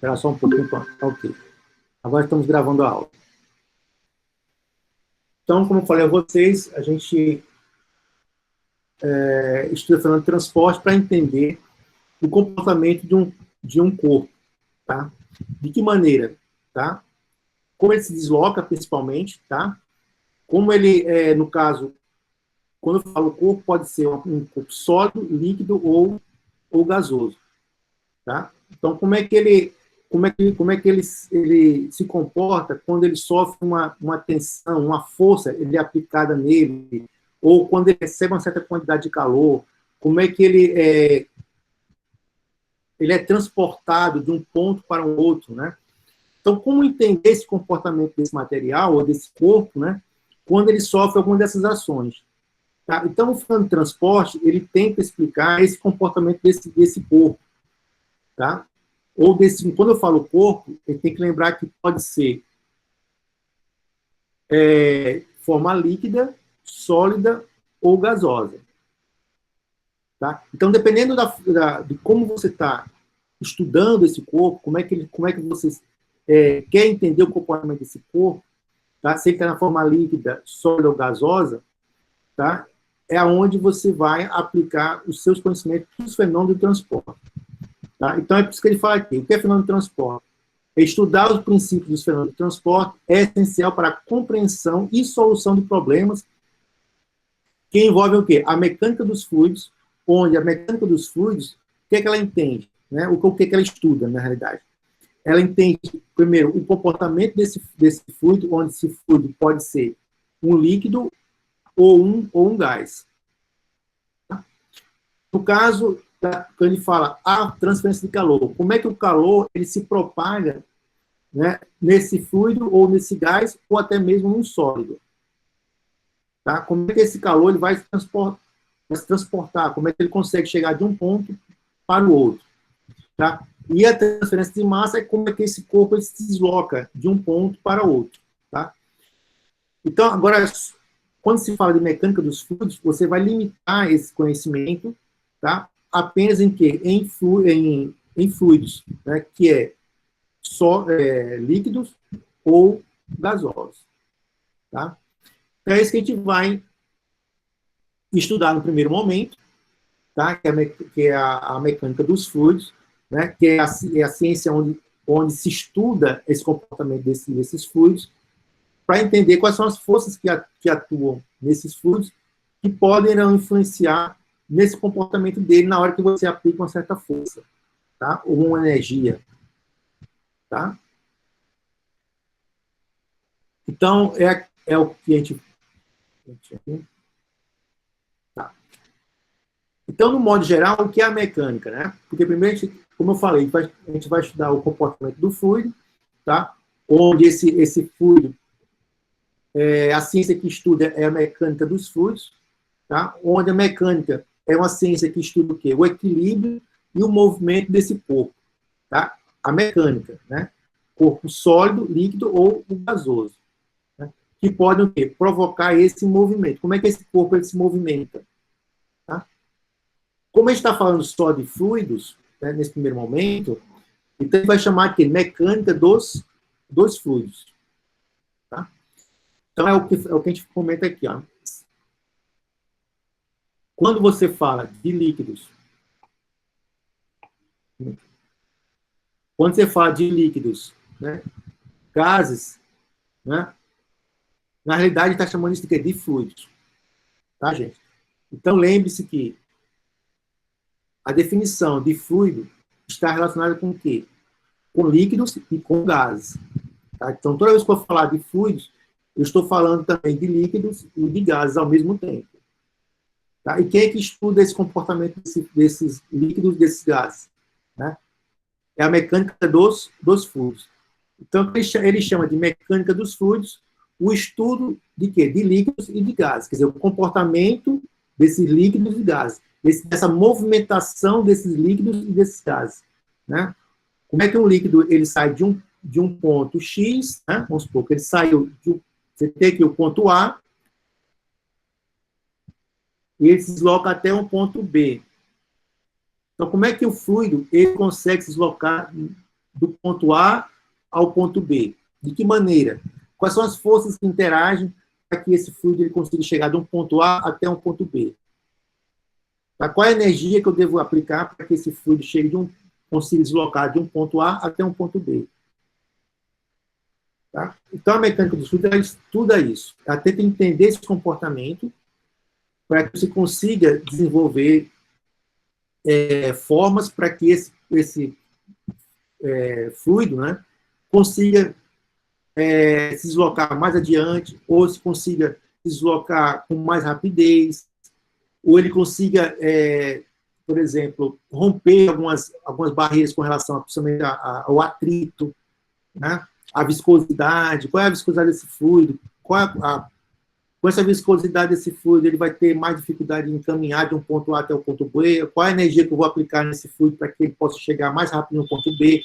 Espera só um pouquinho. Ok. Agora estamos gravando a aula. Então, como eu falei a vocês, a gente estuda falando de transporte para entender o comportamento de um corpo, tá? De que maneira, tá? Como ele se desloca, principalmente, tá? Como ele, no caso, quando eu falo corpo, pode ser um corpo sólido, líquido ou gasoso, tá? Então, como é que ele se comporta quando ele sofre uma tensão, uma força ele é aplicada nele, ou quando ele recebe uma certa quantidade de calor, como é que ele é transportado de um ponto para um outro, né? Então, como entender esse comportamento desse material ou desse corpo, né? Quando ele sofre alguma dessas ações, tá? Então, o plano de transporte ele tenta explicar esse comportamento desse corpo, tá? Ou quando eu falo corpo, ele tem que lembrar que pode ser forma líquida, sólida ou gasosa, tá? Então, dependendo de como você está estudando esse corpo, como é que você quer entender o comportamento desse corpo, tá? Se ele está na forma líquida, sólida ou gasosa, tá? É aonde você vai aplicar os seus conhecimentos dos fenômenos do transporte. Tá? Então, é por isso que ele fala aqui, o que é fenômeno de transporte? Estudar os princípios dos fenômenos de transporte é essencial para a compreensão e solução de problemas que envolvem o quê? A mecânica dos fluidos, onde a mecânica dos fluidos, o que é que ela entende? Né? O que é que ela estuda, na realidade? Ela entende, primeiro, o comportamento desse fluido, onde esse fluido pode ser um líquido ou um gás. No caso, quando ele fala a transferência de calor, como é que o calor ele se propaga, né, nesse fluido ou nesse gás, ou até mesmo num sólido? Tá? Como é que esse calor ele vai se transportar? Como é que ele consegue chegar de um ponto para o outro? Tá? E a transferência de massa é como é que esse corpo ele se desloca de um ponto para outro. Tá? Então, agora, quando se fala de mecânica dos fluidos, você vai limitar esse conhecimento, tá? Apenas em quê? Em fluidos, né? Que é só líquidos ou gasosos. Tá? Então, é isso que a gente vai estudar no primeiro momento, tá? Que é a mecânica dos fluidos, né? Que é a ciência onde se estuda esse comportamento desses fluidos, para entender quais são as forças que atuam nesses fluidos que podem influenciar nesse comportamento dele na hora que você aplica uma certa força, tá? Ou uma energia, tá? Então, é o que a gente... Tá. Então, no modo geral, o que é a mecânica, né? Porque primeiro, como eu falei, a gente vai estudar o comportamento do fluido, tá? Onde esse fluido, a ciência que estuda é a mecânica dos fluidos, tá? Onde a mecânica é uma ciência que estuda o quê? O equilíbrio e o movimento desse corpo, tá? A mecânica, né? Corpo sólido, líquido ou gasoso, né? Que podem o quê? Provocar esse movimento. Como é que esse corpo ele se movimenta? Tá? Como a gente está falando só de fluidos, né, nesse primeiro momento, então a gente vai chamar de mecânica dos fluidos. Tá? Então é o que a gente comenta aqui, ó. Quando você fala de líquidos, né, gases, né, na realidade está chamando isso de fluidos. Tá, gente? Então lembre-se que a definição de fluido está relacionada com o quê? Com líquidos e com gases. Tá? Então, toda vez que eu falar de fluidos, eu estou falando também de líquidos e de gases ao mesmo tempo. Tá? E quem é que estuda esse comportamento desses líquidos, desses gases? Né? É a mecânica dos fluidos. Então, ele chama de mecânica dos fluidos o estudo de quê? De líquidos e de gases. Quer dizer, o comportamento desses líquidos e gases. Dessa movimentação desses líquidos e desses gases. Né? Como é que um líquido ele sai de um ponto X, né? Vamos supor que ele saiu você tem aqui o ponto A, e ele se desloca até um ponto B. Então, como é que o fluido ele consegue se deslocar do ponto A ao ponto B. De que maneira? Quais são as forças que interagem para que esse fluido ele consiga chegar de um ponto A até um ponto B? Tá? Qual é a energia que eu devo aplicar para que esse fluido chegue consiga deslocar de um ponto A até um ponto B? Tá? Então, a mecânica do fluido ela estuda isso. Ela tenta entender esse comportamento para que você consiga desenvolver formas para que esse fluido, né, consiga se deslocar mais adiante, ou se consiga se deslocar com mais rapidez, ou ele consiga, por exemplo, romper algumas barreiras com relação principalmente ao atrito, né? A viscosidade, qual é a viscosidade desse fluido, com essa viscosidade desse fluido, ele vai ter mais dificuldade em caminhar de um ponto A até o ponto B, qual é a energia que eu vou aplicar nesse fluido para que ele possa chegar mais rápido no ponto B.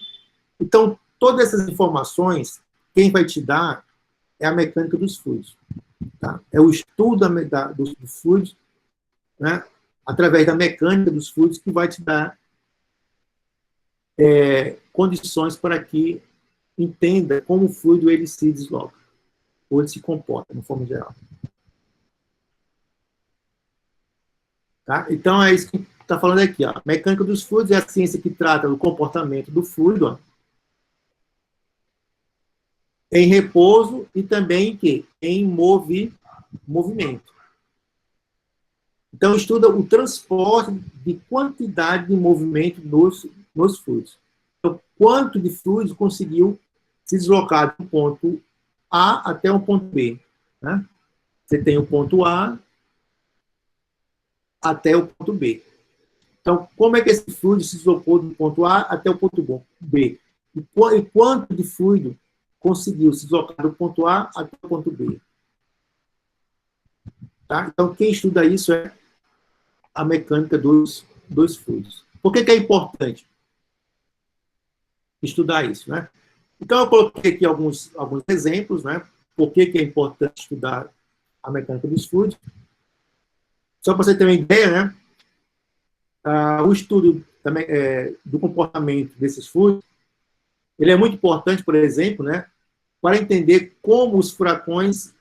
Então, todas essas informações, quem vai te dar é a mecânica dos fluidos. Tá? É o estudo dos fluidos, né, através da mecânica dos fluidos, que vai te dar condições para que entenda como o fluido ele se desloca, ou ele se comporta, de forma geral. Tá? Então, é isso que está falando aqui. Ó. Mecânica dos fluidos é a ciência que trata do comportamento do fluido, ó, em repouso e também em movimento. Então, estuda o transporte de quantidade de movimento nos fluidos. Então, quanto de fluido conseguiu se deslocar do ponto A até o ponto B. Né? Você tem o ponto A até o ponto B. Então, como é que esse fluido se deslocou do ponto A até o ponto B? E quanto de fluido conseguiu se deslocar do ponto A até o ponto B? Tá? Então, quem estuda isso é a mecânica dos fluidos. Por que é importante estudar isso? Né? Então, eu coloquei aqui alguns exemplos, né? Por que é importante estudar a mecânica dos fluidos. Só para você ter uma ideia, né? O estudo também, do comportamento desses fluidos, ele é muito importante, por exemplo, né? Para entender como os furacões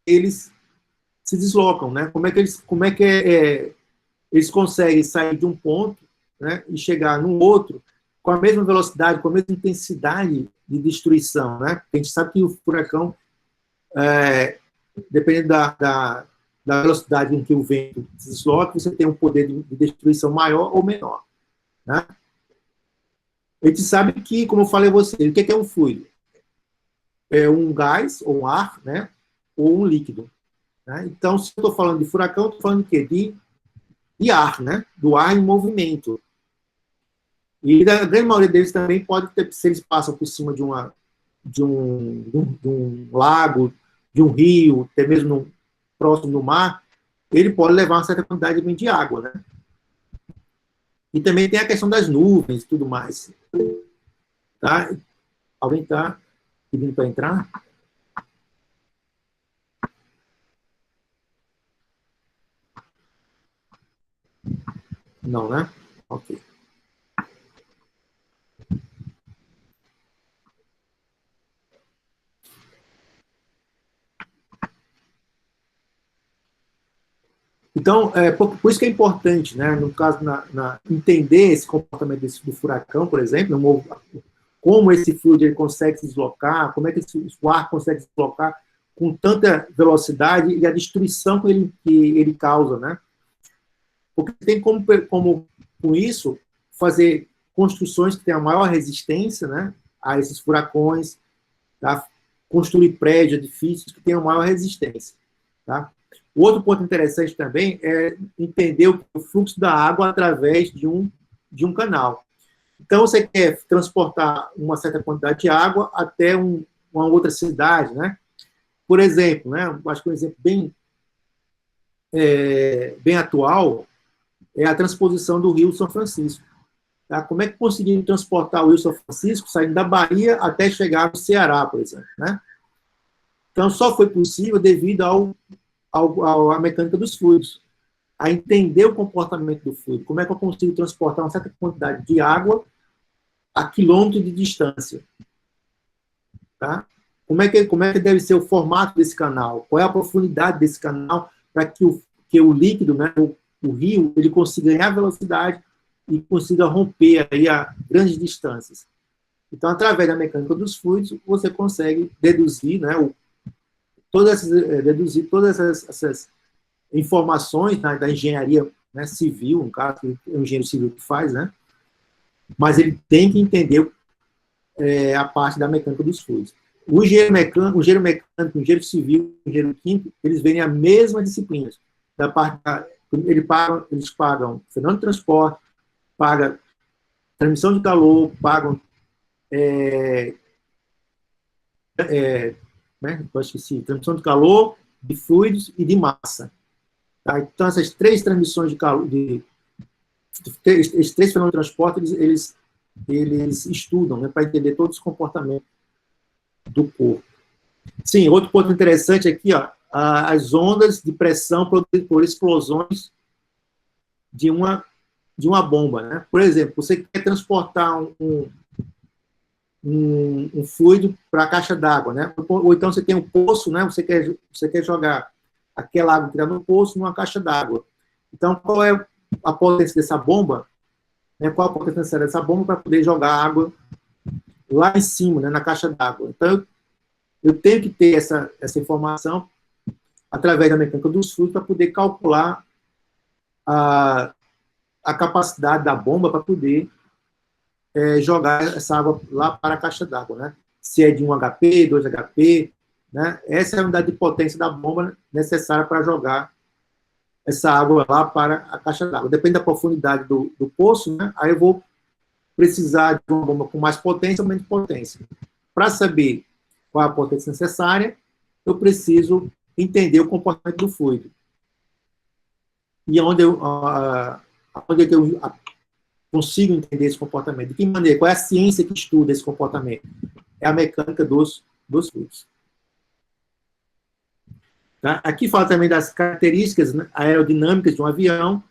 eles se deslocam, né? Como é que eles conseguem sair de um ponto, né, e chegar num outro com a mesma velocidade, com a mesma intensidade de destruição, né? A gente sabe que o furacão, dependendo da velocidade em que o vento se desloca, você tem um poder de destruição maior ou menor, né? A gente sabe que, como eu falei a você, o que é um fluido? É um gás, ou um ar, né, ou um líquido. Né? Então, se eu estou falando de furacão, estou falando de quê? De ar, né? Do ar em movimento. E a grande maioria deles também pode ter, se eles passam por cima de um lago, de um rio, até mesmo próximo do mar, ele pode levar uma certa quantidade de água, né? E também tem a questão das nuvens e tudo mais. Tá? Alguém está pedindo para entrar? Não, né? Ok. Então, por isso que é importante, né, no caso, entender esse comportamento do furacão, por exemplo, como esse fluido ele consegue se deslocar, como é que o ar consegue se deslocar com tanta velocidade e a destruição que ele causa, né? Porque tem como com isso, fazer construções que tenham maior resistência, né, a esses furacões, tá? Construir prédios, edifícios que tenham maior resistência, tá? O outro ponto interessante também é entender o fluxo da água através de um canal. Então, você quer transportar uma certa quantidade de água até uma outra cidade, né? Por exemplo, né? Acho que um exemplo bem atual é a transposição do Rio São Francisco. Tá? Como é que conseguimos transportar o Rio São Francisco saindo da Bahia até chegar no Ceará, por exemplo, né? Então, só foi possível devido à mecânica dos fluidos, a entender o comportamento do fluido. Como é que eu consigo transportar uma certa quantidade de água a quilômetros de distância. Tá? Como é que deve ser o formato desse canal? Qual é a profundidade desse canal para que o líquido, né, o rio, ele consiga ganhar velocidade e consiga romper aí a grandes distâncias. Então, através da mecânica dos fluidos, você consegue deduzir, né, deduzir todas essas informações da engenharia, né, civil, um caso que é o engenheiro civil que faz, né, mas ele tem que entender a parte da mecânica dos fluidos. O engenheiro mecânico, o engenheiro civil, o engenheiro químico, eles vêm a mesma disciplina. Da parte eles pagam fenômeno de transporte, pagam transmissão de calor, pagam né, eu esqueci, transmissão de calor, de fluidos e de massa. Tá? Então, essas três transmissões de calor, esses três fenômenos de transporte, eles estudam, né, para entender todos os comportamentos do corpo. Sim, outro ponto interessante aqui, ó, as ondas de pressão produzidas por explosões de uma bomba, né? Por exemplo, você quer transportar um fluido para a caixa d'água, né? Ou então você tem um poço, né? Você quer jogar aquela água que está no poço numa caixa d'água. Então, qual é a potência dessa bomba? Né? Qual a potência necessária dessa bomba para poder jogar água lá em cima, né? Na caixa d'água? Então, eu tenho que ter essa informação através da mecânica dos fluidos para poder calcular a capacidade da bomba para poder jogar essa água lá para a caixa d'água, né? Se é de 1 HP, 2 HP, né? Essa é a unidade de potência da bomba necessária para jogar essa água lá para a caixa d'água. Depende da profundidade do poço, né? Aí eu vou precisar de uma bomba com mais potência ou menos potência. Para saber qual é a potência necessária, eu preciso entender o comportamento do fluido. E onde eu consigo entender esse comportamento? De que maneira? Qual é a ciência que estuda esse comportamento? É a mecânica dos fluidos. Tá? Aqui fala também das características, né, aerodinâmicas de um avião.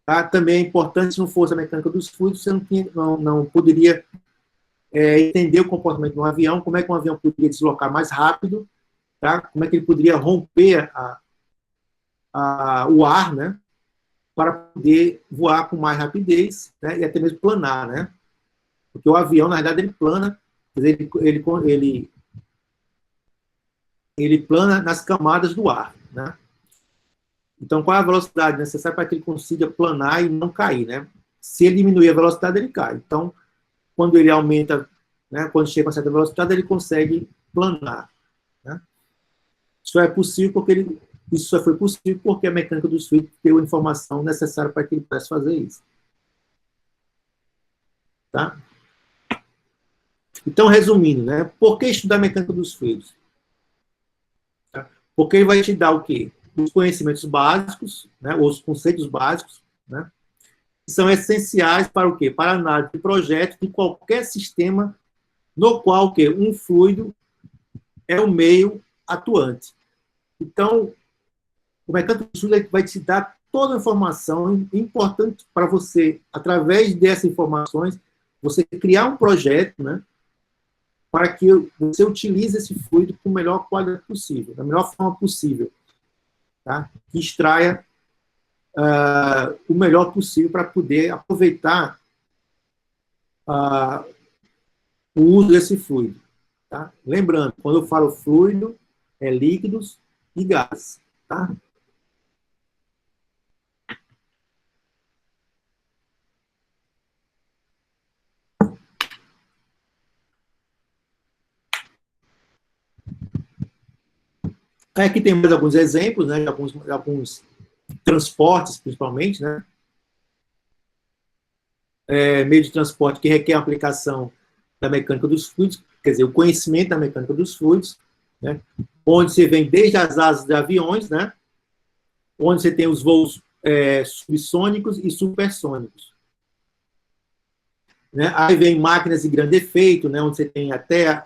Tá? Também é importante, se não fosse a mecânica dos fluidos, você não poderia entender o comportamento de um avião, como é que um avião poderia deslocar mais rápido, tá? Como é que ele poderia romper o ar, né? Para poder voar com mais rapidez, né, e até mesmo planar, né? Porque o avião, na verdade, ele plana, ele plana nas camadas do ar, né? Então, qual é a velocidade necessária para que ele consiga planar e não cair, né? Se ele diminuir a velocidade, ele cai. Então, quando ele aumenta, né, quando chega a certa velocidade, ele consegue planar, né? Isso só foi possível porque a mecânica dos fluidos deu a informação necessária para que ele pudesse fazer isso. Tá? Então, resumindo, né? Por que estudar a mecânica dos fluidos? Tá? Porque ele vai te dar o quê? Os conhecimentos básicos, né? Os conceitos básicos, né? Que são essenciais para o quê? Para a análise de projeto de qualquer sistema no qual o quê? Um fluido é o meio atuante. Então, o mecânico dos fluidos vai te dar toda a informação importante para você, através dessas informações, você criar um projeto, né, para que você utilize esse fluido com a melhor qualidade possível, da melhor forma possível, tá? Que extraia o melhor possível para poder aproveitar o uso desse fluido. Tá? Lembrando, quando eu falo fluido, é líquidos e gases. Tá? Aqui tem mais alguns exemplos, né, de alguns transportes, principalmente, né? Meio de transporte que requer a aplicação da mecânica dos fluidos, quer dizer, o conhecimento da mecânica dos fluidos, né? Onde você vem desde as asas de aviões, né? Onde você tem os voos subsônicos e supersônicos. Né? Aí vem máquinas de grande efeito, né? Onde você tem até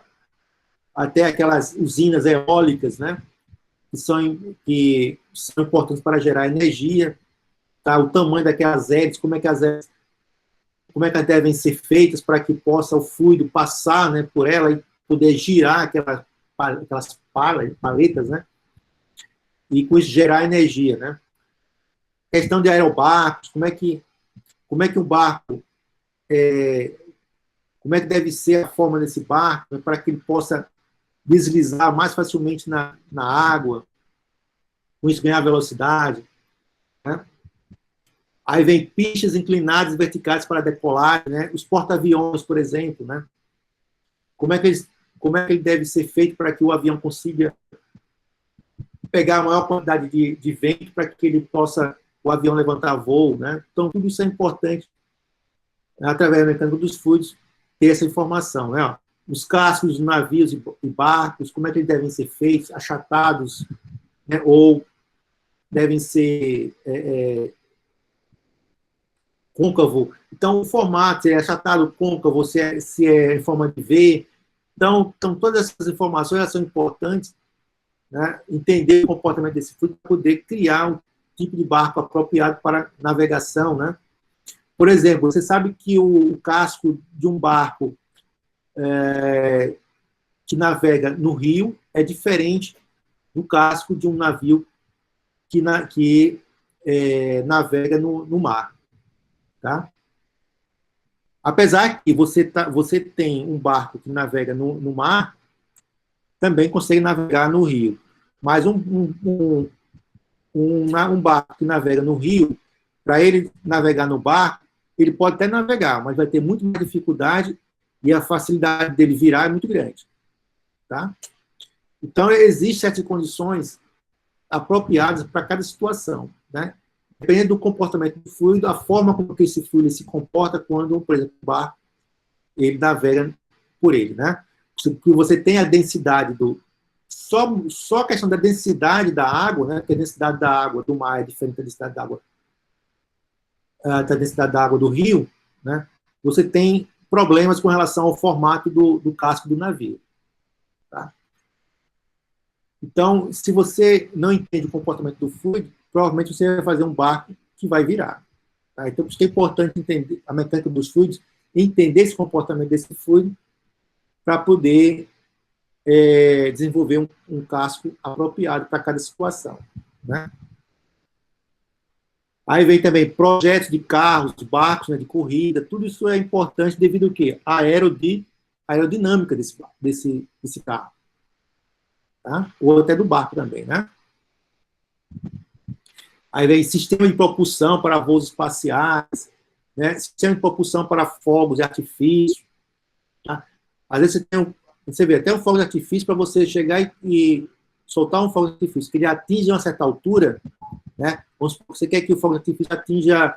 aquelas usinas eólicas, né? Que são importantes para gerar energia, tá? O tamanho daquelas hélices, como é que as hélices como é que elas devem ser feitas para que possa o fluido passar, né, por ela e poder girar aquelas paletas, né, e com isso gerar energia, né. Questão de aerobarcos, como é que o barco, como é que deve ser a forma desse barco, né, para que ele possa deslizar mais facilmente na água, com isso ganhar velocidade, né? Aí vem pistas inclinadas verticais para decolar, né? Os porta-aviões, por exemplo, né? Como é que ele deve ser feito para que o avião consiga pegar a maior quantidade de vento para que ele possa, o avião levantar voo, né? Então, tudo isso é importante, através da mecânica dos fluidos, ter essa informação, né? Os cascos dos navios e barcos, como é que eles devem ser feitos, achatados, né? Ou devem ser côncavo. Então, o formato, se é achatado, côncavo, se é em forma de V. Então, todas essas informações são importantes, né? Entender o comportamento desse fluido para poder criar um tipo de barco apropriado para navegação, né? Por exemplo, você sabe que o casco de um barco que navega no rio é diferente do casco de um navio que navega no mar, tá? Apesar que você tem um barco que navega no mar, também consegue navegar no rio. Mas um barco que navega no rio, para ele navegar no barco, ele pode até navegar, mas vai ter muito mais dificuldade e a facilidade dele virar é muito grande, tá? Então, existem certas condições apropriadas para cada situação, né? Dependendo do comportamento do fluido, a forma como que esse fluido se comporta quando, por exemplo, o barco ele navega por ele, né? Porque você tem a densidade só a questão da densidade da água, né? Porque a densidade da água do mar é diferente da densidade da água do rio, né? Você tem problemas com relação ao formato do casco do navio, tá? Então, se você não entende o comportamento do fluido, provavelmente você vai fazer um barco que vai virar, tá? Então, por isso que é importante entender a mecânica dos fluidos, entender esse comportamento desse fluido para poder desenvolver um casco apropriado para cada situação, né? Aí vem também projetos de carros, barcos, né, de corrida, tudo isso é importante devido ao quê? A aerodinâmica desse carro, tá? Ou até do barco também, né? Aí vem sistema de propulsão para voos espaciais, né? Sistema de propulsão para fogos de artifício, tá? Às vezes você vê até um fogo de artifício para você chegar e soltar um fogo de artifício, que ele atinge uma certa altura, né? Você quer que o fogo de artifício atinja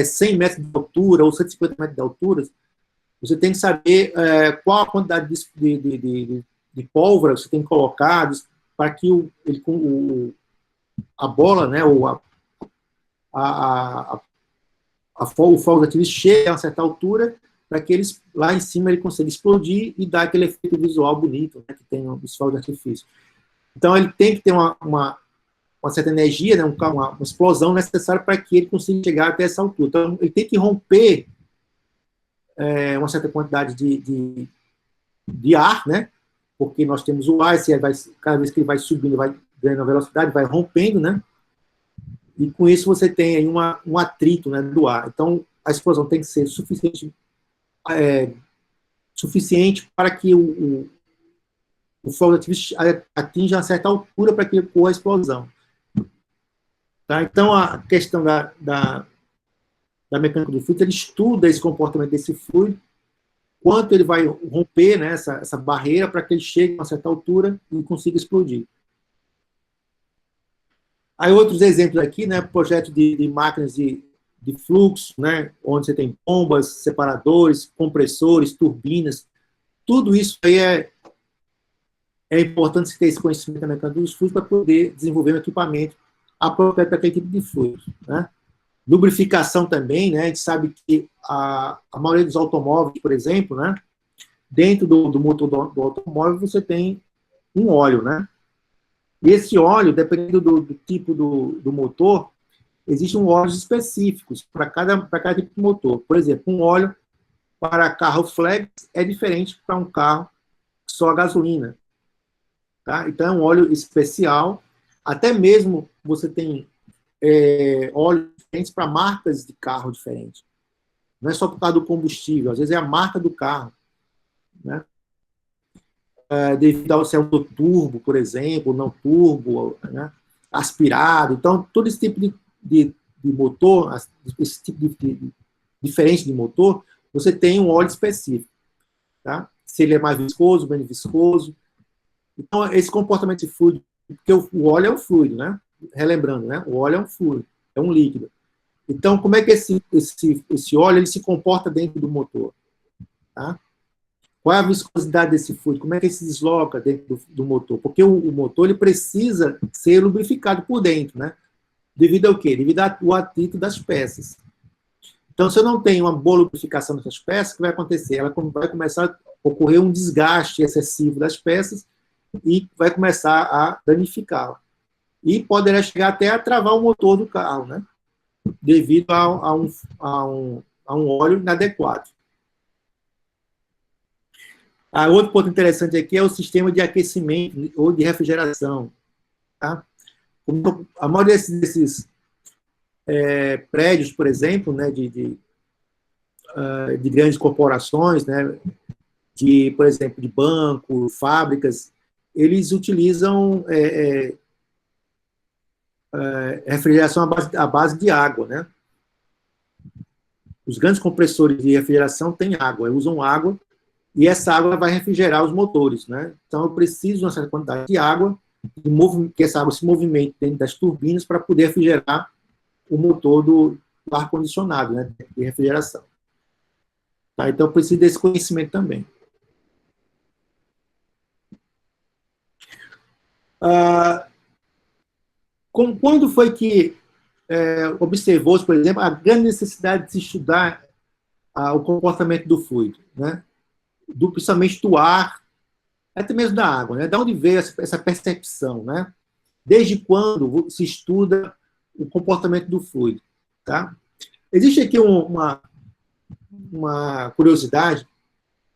100 metros de altura ou 150 metros de altura, você tem que saber qual a quantidade de pólvora você tem que colocar para que a bola, né, ou o fogo de artifício chegue a uma certa altura para que lá em cima ele consiga explodir e dar aquele efeito visual bonito, né, que tem os fogos de artifício. Então, ele tem que ter uma certa energia, né, uma explosão necessária para que ele consiga chegar até essa altura. Então, ele tem que romper uma certa quantidade de ar, né, porque nós temos o ar, cada vez que ele vai subindo, vai ganhando velocidade, vai rompendo, né, e com isso você tem aí um atrito, né, do ar. Então, a explosão tem que ser suficiente para que o fogo de artifício atinja uma certa altura para que ocorra a explosão. Tá? Então, a questão da mecânica do fluido, ele estuda esse comportamento desse fluido, quanto ele vai romper, né, essa barreira para que ele chegue a uma certa altura e consiga explodir. Aí outros exemplos aqui, né, projeto de máquinas de fluxo, né, onde você tem bombas, separadores, compressores, turbinas, tudo isso aí é importante ter esse conhecimento da mecânica dos fluidos para poder desenvolver um equipamento apropriado para aquele tipo de fluido, né? Lubrificação também, né? A gente sabe que a maioria dos automóveis, por exemplo, né? Dentro do motor do automóvel você tem um óleo, né? E esse óleo, dependendo do tipo do motor, existem óleos específicos para cada tipo de motor. Por exemplo, um óleo para carro flex é diferente para um carro só a gasolina. Tá? Então, é um óleo especial. Até mesmo você tem óleos diferentes para marcas de carro diferentes. Não é só por causa do combustível, às vezes é a marca do carro. Né? Devido ao se é um turbo, por exemplo, não turbo, né? Aspirado. Então, todo esse tipo de motor, esse tipo diferente de motor, você tem um óleo específico. Tá? Se ele é mais viscoso, menos viscoso. Então, esse comportamento de fluido, porque o óleo é um fluido, né? Relembrando, né? O óleo é um fluido, é um líquido. Então, como é que esse óleo ele se comporta dentro do motor? Tá? Qual é a viscosidade desse fluido? Como é que ele se desloca dentro do motor? Porque o motor ele precisa ser lubrificado por dentro, né? Devido ao quê? Devido ao atrito das peças. Então, se eu não tenho uma boa lubrificação dessas peças, o que vai acontecer? Ela vai começar a ocorrer um desgaste excessivo das peças e vai começar a danificá-la. E poderá chegar até a travar o motor do carro, né? Devido a um óleo inadequado. Outro ponto interessante aqui é o sistema de aquecimento ou de refrigeração. Tá? A maioria desses prédios, por exemplo, né, de grandes corporações, né, por exemplo, de banco, fábricas, eles utilizam refrigeração à base de água. Né? Os grandes compressores de refrigeração têm água, usam água, e essa água vai refrigerar os motores. Né? Então, eu preciso de uma certa quantidade de água, que essa água se movimente dentro das turbinas para poder refrigerar o motor do ar-condicionado, né, de refrigeração. Tá? Então, eu preciso desse conhecimento também. Quando foi que observou-se, por exemplo, a grande necessidade de se estudar o comportamento do fluido, né? Principalmente do ar, até mesmo da água, né? De onde veio essa percepção, né? Desde quando se estuda o comportamento do fluido, tá? Existe aqui uma curiosidade,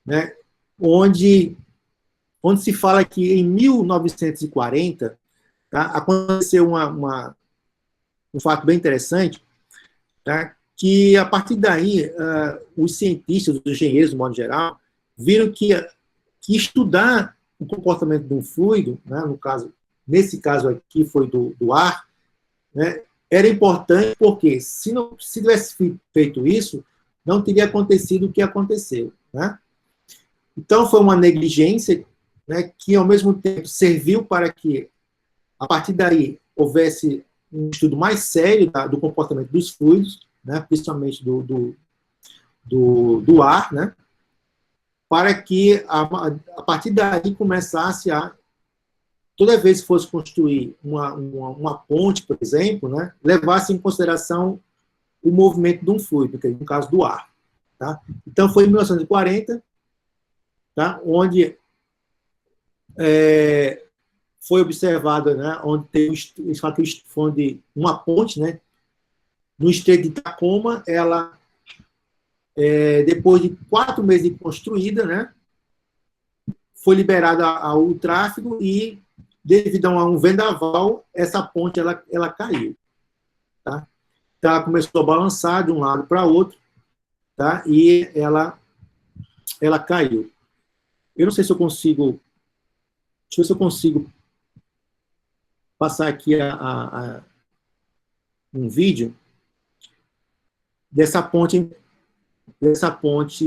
né? Onde se fala que em 1940, tá? Aconteceu um fato bem interessante, tá? Que a partir daí os cientistas, os engenheiros, de modo geral, viram que estudar o comportamento de um fluido, né, nesse caso aqui foi do ar, né, era importante porque se tivesse feito isso, não teria acontecido o que aconteceu. Né? Então foi uma negligência, né, que ao mesmo tempo serviu para que, a partir daí, houvesse um estudo mais sério do comportamento dos fluidos, né, principalmente do ar, né, para que, a partir daí, começasse toda vez que fosse construir uma ponte, por exemplo, né, levasse em consideração o movimento de um fluido, que é no caso do ar. Tá? Então, foi em 1940, tá, onde foi observado, né, onde tem uma ponte, né, no Estreito de Tacoma, ela, depois de 4 meses de construída, né, foi liberada ao tráfego e, devido a um vendaval, essa ponte ela caiu. Tá? Então, ela começou a balançar de um lado para outro, tá? E ela caiu. Eu não sei se eu consigo... Deixa eu ver se eu consigo passar aqui um vídeo dessa ponte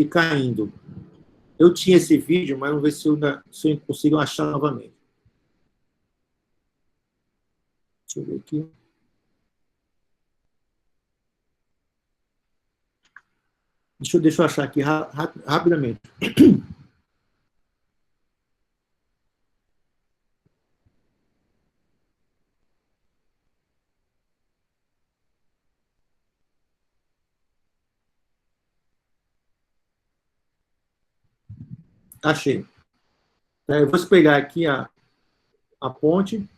caindo. Eu tinha esse vídeo, mas vamos ver se eu consigo achar novamente. Deixa eu ver aqui. Deixa eu achar aqui rapidamente. Achei. Eu vou pegar aqui a ponte.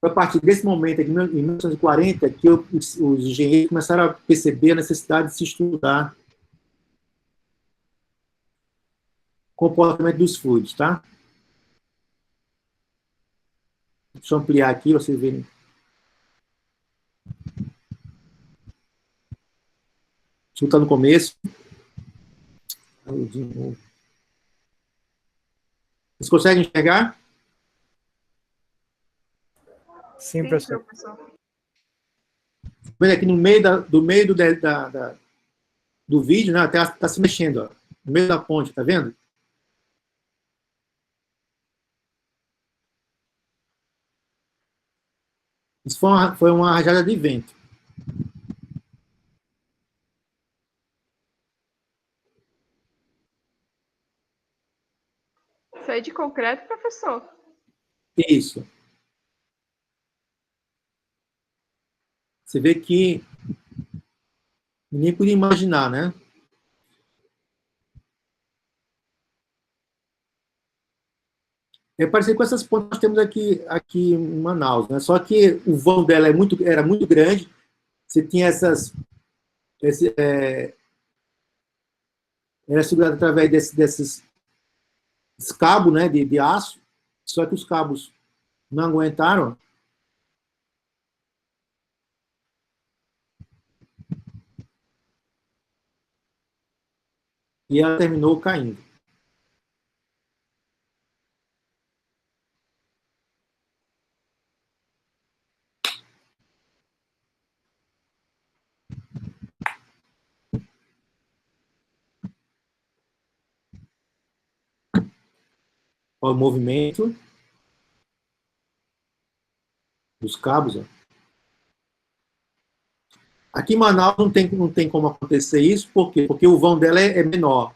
Foi a partir desse momento, aqui, em 1940, que os engenheiros começaram a perceber a necessidade de se estudar o comportamento dos fluidos, tá? Deixa eu ampliar aqui, vocês verem. Está no começo. Vocês conseguem enxergar? Sim, professor. Vendo aqui no meio do vídeo, né? A tela está se mexendo, ó, no meio da ponte, tá vendo? Isso foi uma rajada de vento. Foi de concreto, professor? Isso. Você vê que ninguém podia imaginar, né? É parecido com essas pontes que nós temos aqui em Manaus, né? Só que o vão dela era muito grande. Você tinha era segurado através desses cabos, né, de aço. Só que os cabos não aguentaram. E ela terminou caindo. Olha o movimento dos cabos. Ó. Aqui em Manaus não tem como acontecer isso, por quê? Porque o vão dela é menor.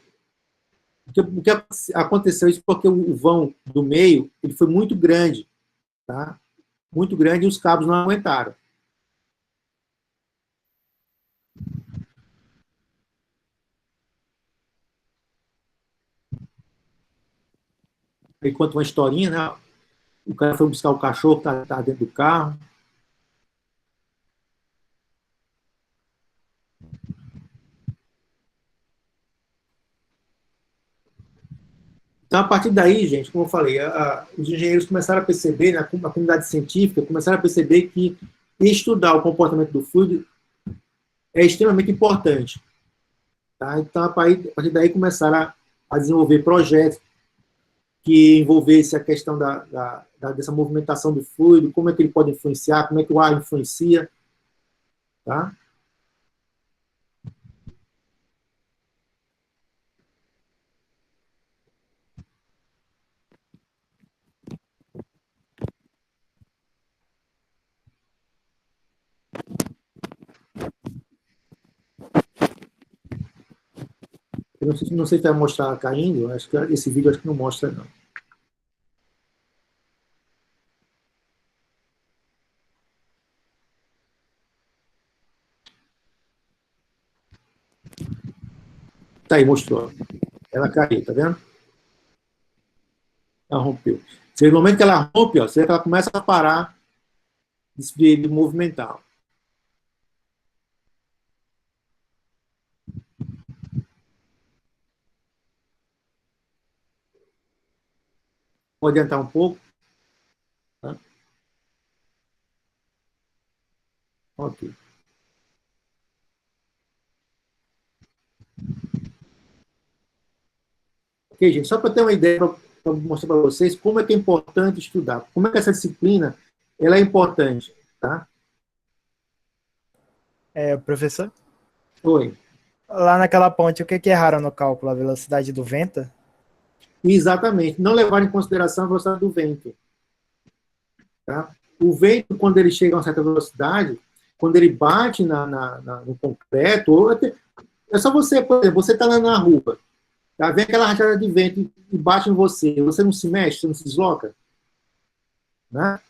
O que aconteceu isso porque o vão do meio ele foi muito grande, tá? Muito grande e os cabos não aguentaram. Aí conta uma historinha, né? O cara foi buscar o cachorro que tá dentro do carro. Então, a partir daí, gente, como eu falei, os engenheiros começaram a perceber, né, a comunidade científica começaram a perceber que estudar o comportamento do fluido é extremamente importante. Tá? Então, a partir daí, começaram a desenvolver projetos que envolvessem a questão dessa movimentação do fluido, como é que ele pode influenciar, como é que o ar influencia. Tá? Eu não sei se vai mostrar caindo, acho que esse vídeo acho que não mostra, não. Tá aí, mostrou. Ela caiu, tá vendo? Ela rompeu. No momento que ela rompe, ó, você vê que ela começa a parar de movimentar. Vou adiantar um pouco. Tá? Ok. Ok, gente, só para ter uma ideia, para mostrar para vocês como é que é importante estudar, como é que essa disciplina ela é importante, tá? Professor? Oi. Lá naquela ponte, o que erraram no cálculo? A velocidade do vento? Exatamente. Não levar em consideração a velocidade do vento. Tá? O vento, quando ele chega a uma certa velocidade, quando ele bate no concreto, é só você, por exemplo, você está lá na rua, tá? Vem aquela rajada de vento e bate em você, você não se mexe, você não se desloca? Né?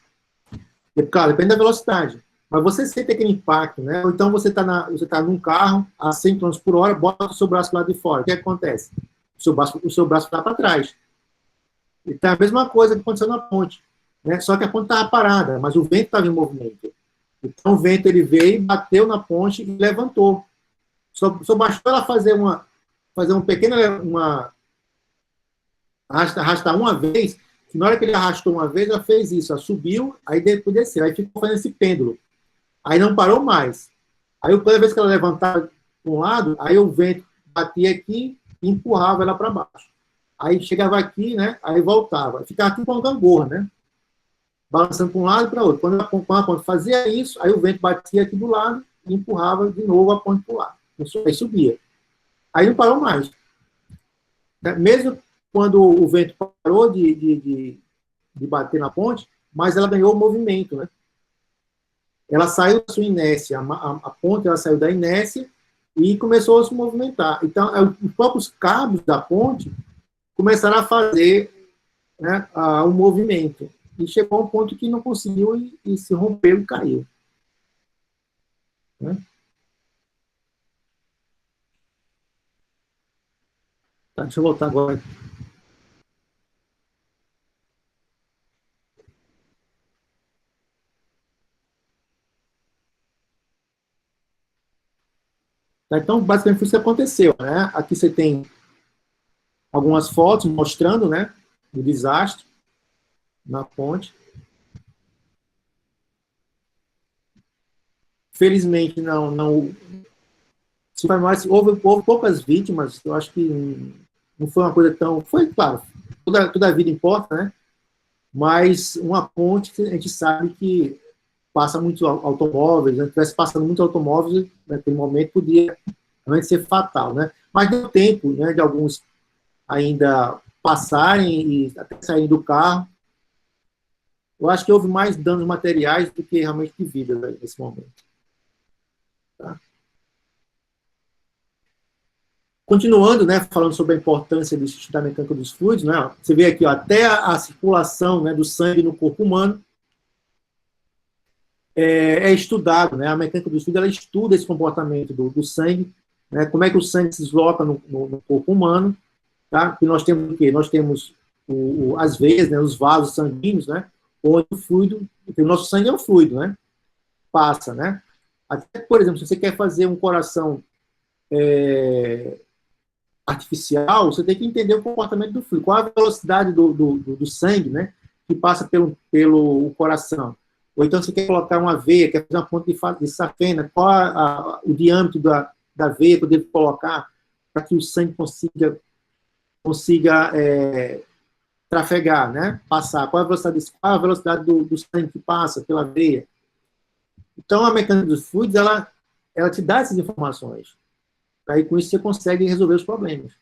E, claro, depende da velocidade. Mas você sente aquele impacto, né? Ou então você tá num carro a 100 km por hora, bota o seu braço lá de fora. O que acontece? O seu braço vai para trás. Então, é a mesma coisa que aconteceu na ponte. né? Só que a ponte estava parada, mas o vento estava em movimento. Então o vento ele veio, bateu na ponte e levantou. Só bastou ela fazer um pequeno, arrastar uma vez, que na hora que ele arrastou uma vez, ela fez isso, ela subiu, aí depois desceu, aí ficou fazendo esse pêndulo. Aí não parou mais. Aí toda vez que ela levantava para um lado, aí o vento batia aqui e empurrava ela para baixo. Aí chegava aqui, né? Aí voltava. Ficava tipo uma gangorra, né? Balançando para um lado e para outro. Quando a ponte fazia isso, aí o vento batia aqui do lado e empurrava de novo a ponte para o lado. Aí subia. Aí não parou mais. Mesmo quando o vento parou de bater na ponte, mas ela ganhou movimento, né? Ela saiu da sua inércia, a ponte ela saiu da inércia e começou a se movimentar. Então, os próprios cabos da ponte começaram a fazer, né, um movimento. E chegou a um ponto que não conseguiu e se rompeu e caiu. Né? Tá, deixa eu voltar agora. Tá, então, basicamente, foi isso que aconteceu. Né? Aqui você tem algumas fotos mostrando, né, o desastre na ponte. Felizmente, não houve poucas vítimas. Eu acho que não foi uma coisa tão... Foi, claro, toda a vida importa, né? Mas uma ponte que a gente sabe que passa muitos automóveis, se estivesse passando muitos automóveis, naquele momento podia realmente ser fatal, né? Mas deu tempo, né, de alguns ainda passarem e até saírem do carro. Eu acho que houve mais danos materiais do que realmente de vida, né, nesse momento. Tá? Continuando, né, falando sobre a importância do Instituto da Mecânica dos Fluidos, né, você vê aqui, ó, até a circulação, né, do sangue no corpo humano é estudado, né, a mecânica dos fluidos ela estuda esse comportamento do sangue, né, como é que o sangue se desloca no corpo humano, tá? E nós temos o quê? Nós temos as veias, né, os vasos sanguíneos, né, onde o fluido, o nosso sangue é um fluido, né, passa, né. Até, por exemplo, se você quer fazer um coração artificial, você tem que entender o comportamento do fluido, qual a velocidade do sangue, né, que passa pelo coração. Ou então você quer colocar uma veia, quer fazer uma ponte de safena, qual o diâmetro da veia que eu devo colocar para que o sangue consiga trafegar, né, passar, qual a velocidade do sangue que passa pela veia. Então, a mecânica dos fluidos, ela te dá essas informações. Aí, com isso, você consegue resolver os problemas.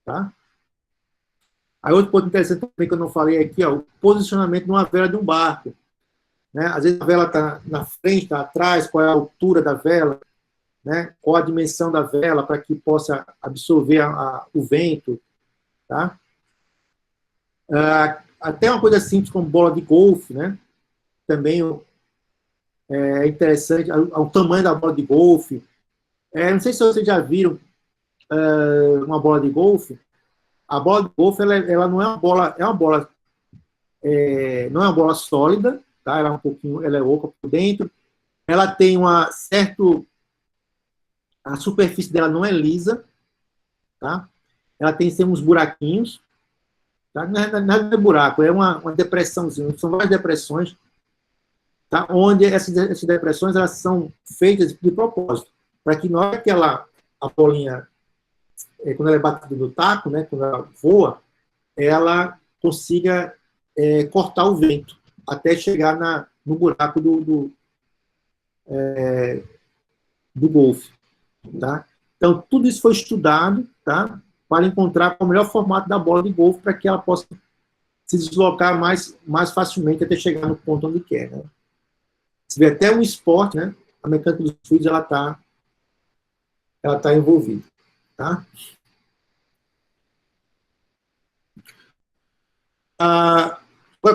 Tá? Aí, outro ponto interessante também que eu não falei aqui, ó, o posicionamento de uma vela de um barco. Né? Às vezes, a vela está na frente, está atrás, qual é a altura da vela, né? Qual a dimensão da vela para que possa absorver o vento. Tá? Até uma coisa simples como bola de golfe, né? Também é interessante, o tamanho da bola de golfe. Não sei se vocês já viram uma bola de golfe. A bola de golfe ela não é uma bola, não é uma bola sólida, tá? Ela é oca por dentro. Ela tem a superfície dela não é lisa, tá? Ela tem uns buraquinhos, tá? Não é buraco, é uma depressãozinha, são várias depressões, tá? Onde essas depressões elas são feitas de propósito, para que na hora que a bolinha, quando ela é batida no taco, né, quando ela voa, ela consiga cortar o vento até chegar no buraco do golfe. Tá? Então, tudo isso foi estudado, tá, para encontrar o melhor formato da bola de golfe para que ela possa se deslocar mais facilmente até chegar no ponto onde quer. Né? Você vê até um esporte, né, a mecânica dos fluidos ela tá envolvida. Tá?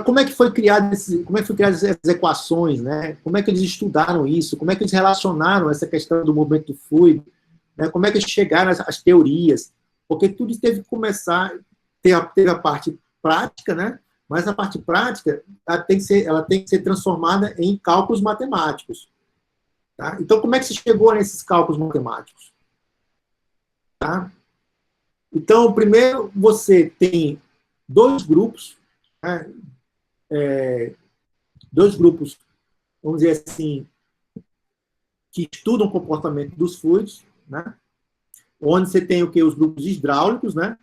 Como é que foi criado essas equações, né? Como é que eles estudaram isso? Como é que eles relacionaram essa questão do movimento do fluido? Né? Como é que eles chegaram às teorias? Porque tudo isso teve que começar, teve a parte prática, né? Mas a parte prática, ela tem que ser transformada em cálculos matemáticos. Tá? Então, como é que se chegou nesses cálculos matemáticos? Tá? Então, primeiro, você tem dois grupos, né? Dois grupos, vamos dizer assim, que estudam o comportamento dos fluidos, né? Onde você tem o que? Os grupos hidráulicos, né?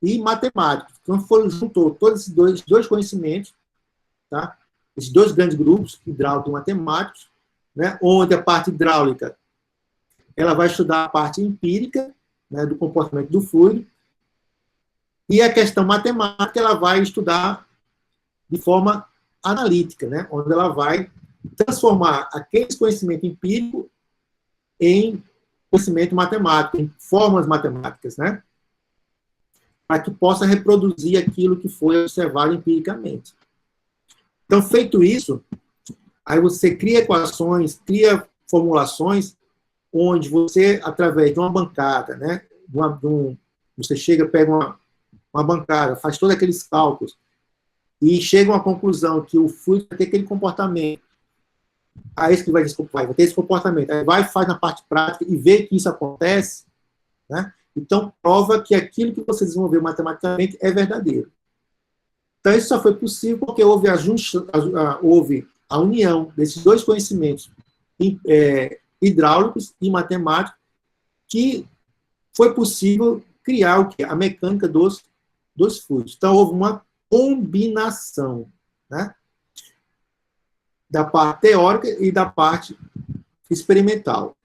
E matemáticos. Então, juntou todos esses dois conhecimentos, tá? Esses dois grandes grupos, hidráulico e matemáticos, né? Onde a parte hidráulica ela vai estudar a parte empírica, né, do comportamento do fluido, e a questão matemática ela vai estudar de forma analítica, né? Onde ela vai transformar aquele conhecimento empírico em conhecimento matemático, em formas matemáticas, né? Para que possa reproduzir aquilo que foi observado empiricamente. Então, feito isso, aí você cria equações, cria formulações, onde você, através de uma bancada, né? Você chega, pega uma bancada, faz todos aqueles cálculos, e chega a uma conclusão que o fluido vai ter aquele comportamento. Aí esse que vai ter esse comportamento. Aí vai, faz na parte prática e vê que isso acontece, né? Então, prova que aquilo que você desenvolveu matematicamente é verdadeiro. Então, isso só foi possível porque houve a união desses dois conhecimentos hidráulicos e matemáticos, que foi possível criar o quê? A mecânica dos fluidos. Então, houve uma combinação, né? Da parte teórica e da parte experimental.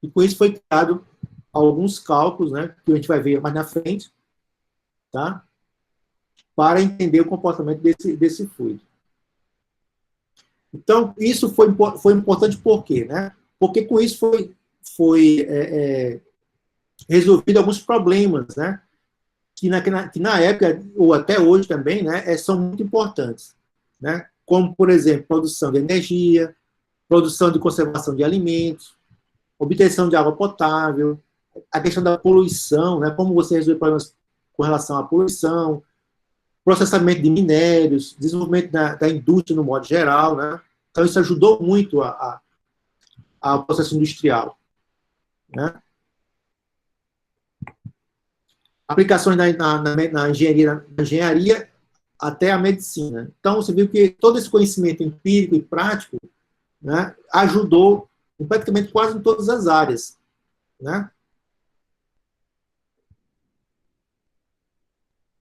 E com isso foi criado alguns cálculos, né, que a gente vai ver mais na frente, tá? Para entender o comportamento desse fluido. Então, isso foi importante por quê? Né? Porque com isso foi resolvido alguns problemas, né? Que na época, ou até hoje também, né, são muito importantes, né? Como, por exemplo, produção de energia, produção de conservação de alimentos, obtenção de água potável, a questão da poluição, né, como você resolve problemas com relação à poluição, processamento de minérios, desenvolvimento da indústria no modo geral, né? Então, isso ajudou muito ao processo industrial, né? Aplicações na engenharia até a medicina. Então, você viu que todo esse conhecimento empírico e prático, né, ajudou em praticamente quase em todas as áreas, né?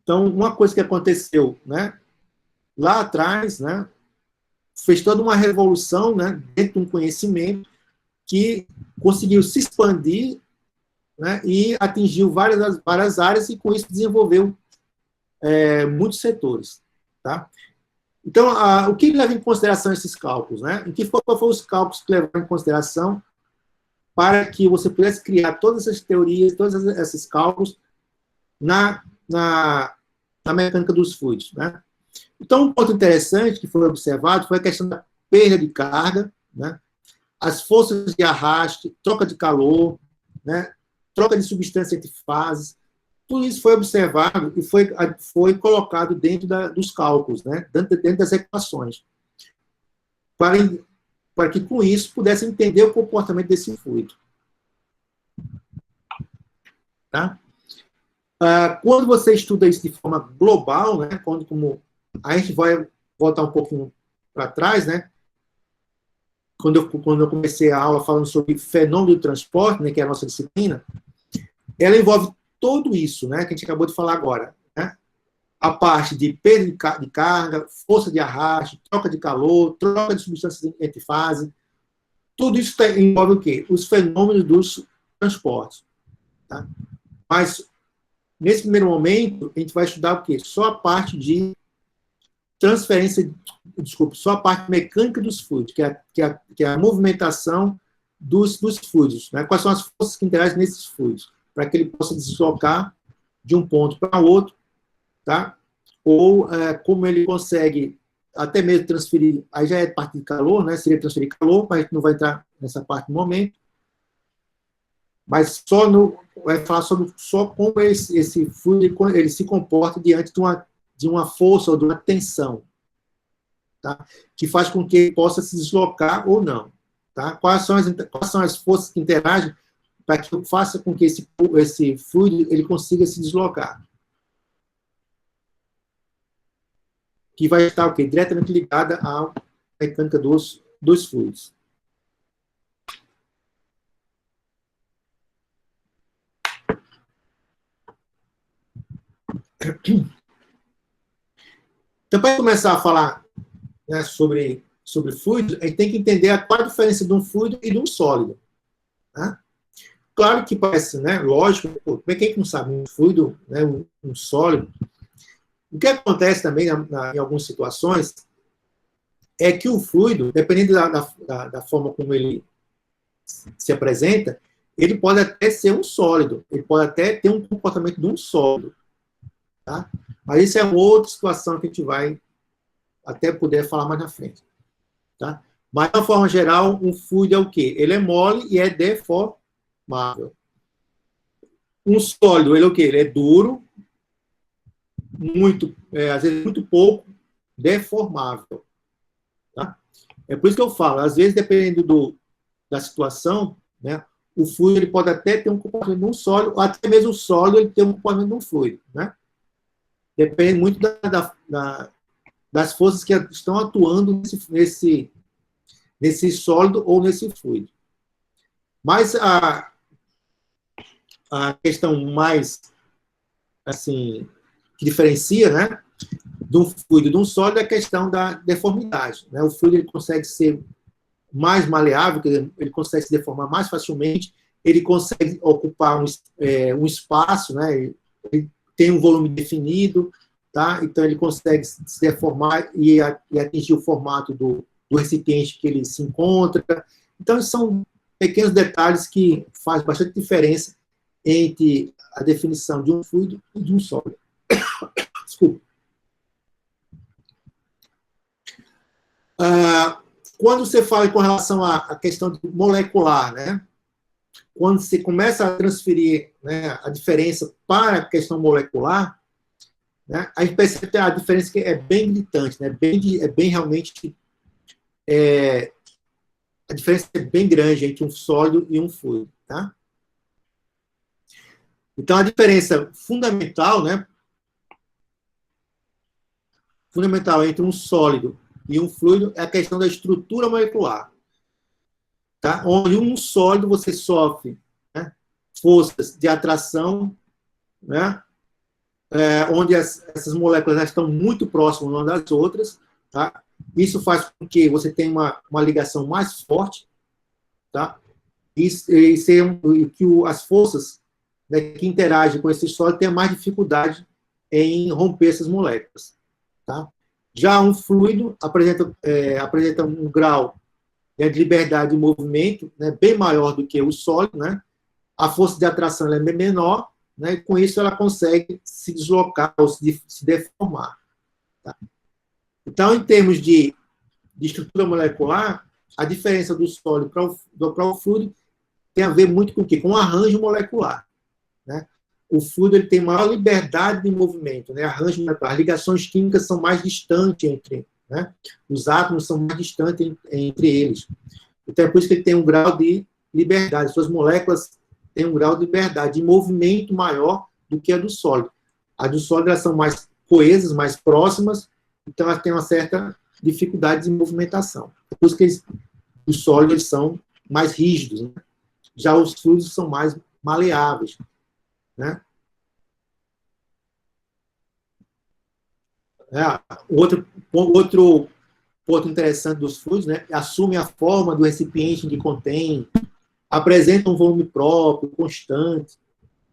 Então, uma coisa que aconteceu, né, lá atrás, né, fez toda uma revolução, né, dentro de um conhecimento que conseguiu se expandir, né, e atingiu várias áreas e, com isso, desenvolveu muitos setores. Tá? Então, o que leva em consideração esses cálculos? Né? Qual foram os cálculos que levaram em consideração para que você pudesse criar todas essas teorias, todos esses cálculos na mecânica dos fluidos? Né? Então, um ponto interessante que foi observado foi a questão da perda de carga, né? As forças de arraste, troca de calor, né? Troca de substância entre fases. Tudo isso foi observado e foi colocado dentro dos cálculos, né? dentro das equações, para que, com isso, pudesse entender o comportamento desse fluido. Tá? Quando você estuda isso de forma global, né? Como a gente vai voltar um pouquinho para trás, né? Quando eu comecei a aula falando sobre fenômeno do transporte, né, que é a nossa disciplina, ela envolve tudo isso, né, que a gente acabou de falar agora. Né? A parte de perda de carga, força de arraste, troca de calor, troca de substâncias entre fases. Tudo isso envolve o quê? Os fenômenos dos transportes. Tá? Mas, nesse primeiro momento, a gente vai estudar o quê? Só a parte de só a parte mecânica dos fluidos, que é a movimentação dos fluidos. Né? Quais são as forças que interagem nesses fluidos, para que ele possa deslocar de um ponto para outro, tá? Ou como ele consegue até mesmo transferir, aí já é parte de calor, né? Seria transferir calor, mas a gente não vai entrar nessa parte no momento. Mas vai falar sobre só como esse fluido ele se comporta diante de uma força ou de uma tensão, tá? Que faz com que ele possa se deslocar ou não. Tá? Quais são as forças que interagem para que faça com que esse fluido ele consiga se deslocar? Que vai estar o quê? Diretamente ligada à mecânica dos fluidos. Então, para começar a falar, né, sobre fluido, a gente tem que entender qual a diferença de um fluido e de um sólido. Tá? Claro que parece, né, lógico, como é que a gente não sabe? Um fluido, né, um sólido. O que acontece também em algumas situações é que o fluido, dependendo da forma como ele se apresenta, ele pode até ser um sólido, ele pode até ter um comportamento de um sólido. Tá? Mas isso é outra situação que a gente vai até poder falar mais na frente. Tá? Mas, de uma forma geral, um fluido é o quê? Ele é mole e é deformável. Um sólido, ele é o quê? Ele é duro, às vezes muito pouco deformável. Tá? É por isso que eu falo, às vezes, dependendo da situação, né, o fluido ele pode até ter um comportamento de um sólido, ou até mesmo o sólido ele tem um comportamento de um fluido. Né? Depende muito das forças que estão atuando nesse sólido ou nesse fluido. Mas a questão mais, assim, que diferencia, né, de um fluido de um sólido é a questão da deformidade. Né? O fluido ele consegue ser mais maleável, ele consegue se deformar mais facilmente, ele consegue ocupar um espaço, né? Ele tem um volume definido, tá? Então ele consegue se deformar e atingir o formato do recipiente que ele se encontra. Então, são pequenos detalhes que fazem bastante diferença entre a definição de um fluido e de um sólido. Desculpa. Quando você fala com relação à questão molecular, né? Quando você começa a transferir, né, a diferença para a questão molecular, né, a gente percebe que a diferença que é bem gritante, né? Bem realmente... a diferença é bem grande entre um sólido e um fluido. Tá? Então, a diferença fundamental, né? Fundamental entre um sólido e um fluido é a questão da estrutura molecular. Tá? Onde um sólido você sofre, né, forças de atração, né, onde essas moléculas já estão muito próximas umas das outras. Tá? Isso faz com que você tenha uma ligação mais forte, tá? E que as forças, né, que interagem com esse sólido tenham mais dificuldade em romper essas moléculas. Tá? Já um fluido apresenta um grau de liberdade de movimento, né, bem maior do que o sólido, né? A força de atração é bem menor, né, e com isso ela consegue se deslocar ou se deformar. Tá? Então, em termos de estrutura molecular, a diferença do sólido para o fluido tem a ver muito com o quê? Com o arranjo molecular. Né? O fluido ele tem maior liberdade de movimento, né? Arranjo molecular. As ligações químicas são mais distantes entre, né? Os átomos são mais distantes entre eles. Então, é por isso que ele tem um grau de liberdade. Suas moléculas têm um grau de liberdade, de movimento maior do que a do sólido. As do sólido elas são mais coesas, mais próximas, então elas têm uma certa dificuldade de movimentação. É por isso que os sólidos eles são mais rígidos. Né? Já os fluidos são mais maleáveis. Né? Outro ponto interessante dos fluidos, né, assume a forma do recipiente que contém, apresenta um volume próprio, constante,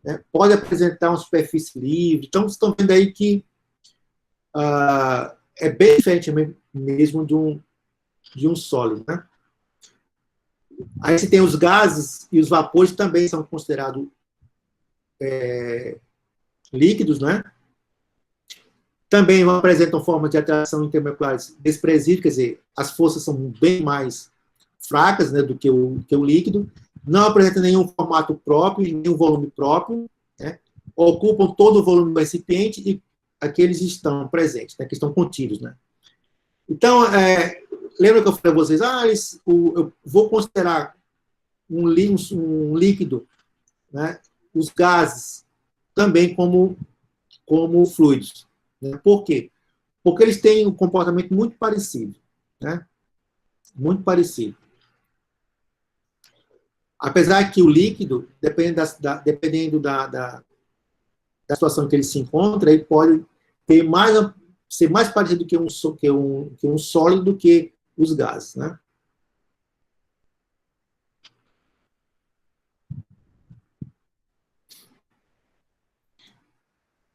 né, pode apresentar uma superfície livre. Então, vocês estão vendo aí que é bem diferente mesmo de um sólido. Né? Aí você tem os gases e os vapores também são considerados líquidos, né? Também apresentam formas de atração intermoleculares desprezíveis, quer dizer, as forças são bem mais fracas, né, do que o líquido, não apresentam nenhum formato próprio, nenhum volume próprio, né? Ocupam todo o volume do recipiente e aqui eles estão presentes, né, que estão contidos, né? Então, lembra que eu falei a vocês, eu vou considerar um líquido, né, os gases também como fluidos, né? Por quê? Porque eles têm um comportamento muito parecido, né? Muito parecido. Apesar que o líquido, dependendo da situação em que ele se encontra, ele pode ser mais parecido que um sólido do que os gases, né?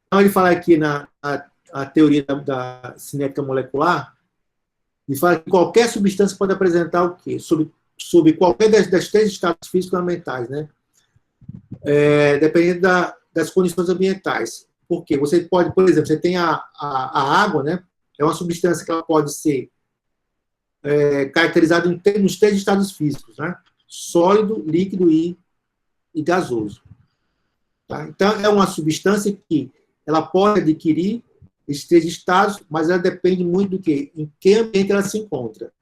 Então, ele fala aqui a teoria da cinética molecular, ele fala que qualquer substância pode apresentar o quê? Sob qualquer das três estados físicos fundamentais, né? Dependendo das condições ambientais. Porque você pode, por exemplo, você tem a água, né? É uma substância que ela pode ser caracterizada nos três estados físicos, né? Sólido, líquido e gasoso. Tá? Então, é uma substância que ela pode adquirir esses três estados, mas ela depende muito do quê? Em que ambiente ela se encontra.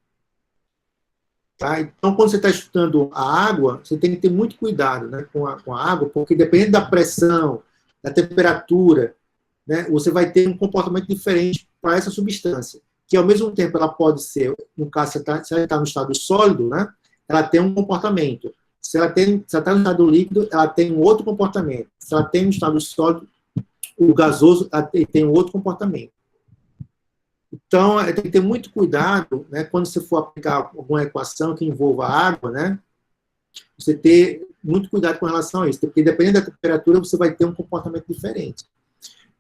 Tá? Então, quando você está estudando a água, você tem que ter muito cuidado, né, com a água, porque dependendo da pressão, da temperatura, né, você vai ter um comportamento diferente para essa substância, que ao mesmo tempo ela pode ser, no caso, se ela está no estado sólido, né, ela tem um comportamento. Se ela está no estado líquido, ela tem um outro comportamento. Se ela tem no estado sólido, o gasoso tem um outro comportamento. Então, tem que ter muito cuidado, né, quando você for aplicar alguma equação que envolva água, né, você ter muito cuidado com relação a isso, porque dependendo da temperatura, você vai ter um comportamento diferente.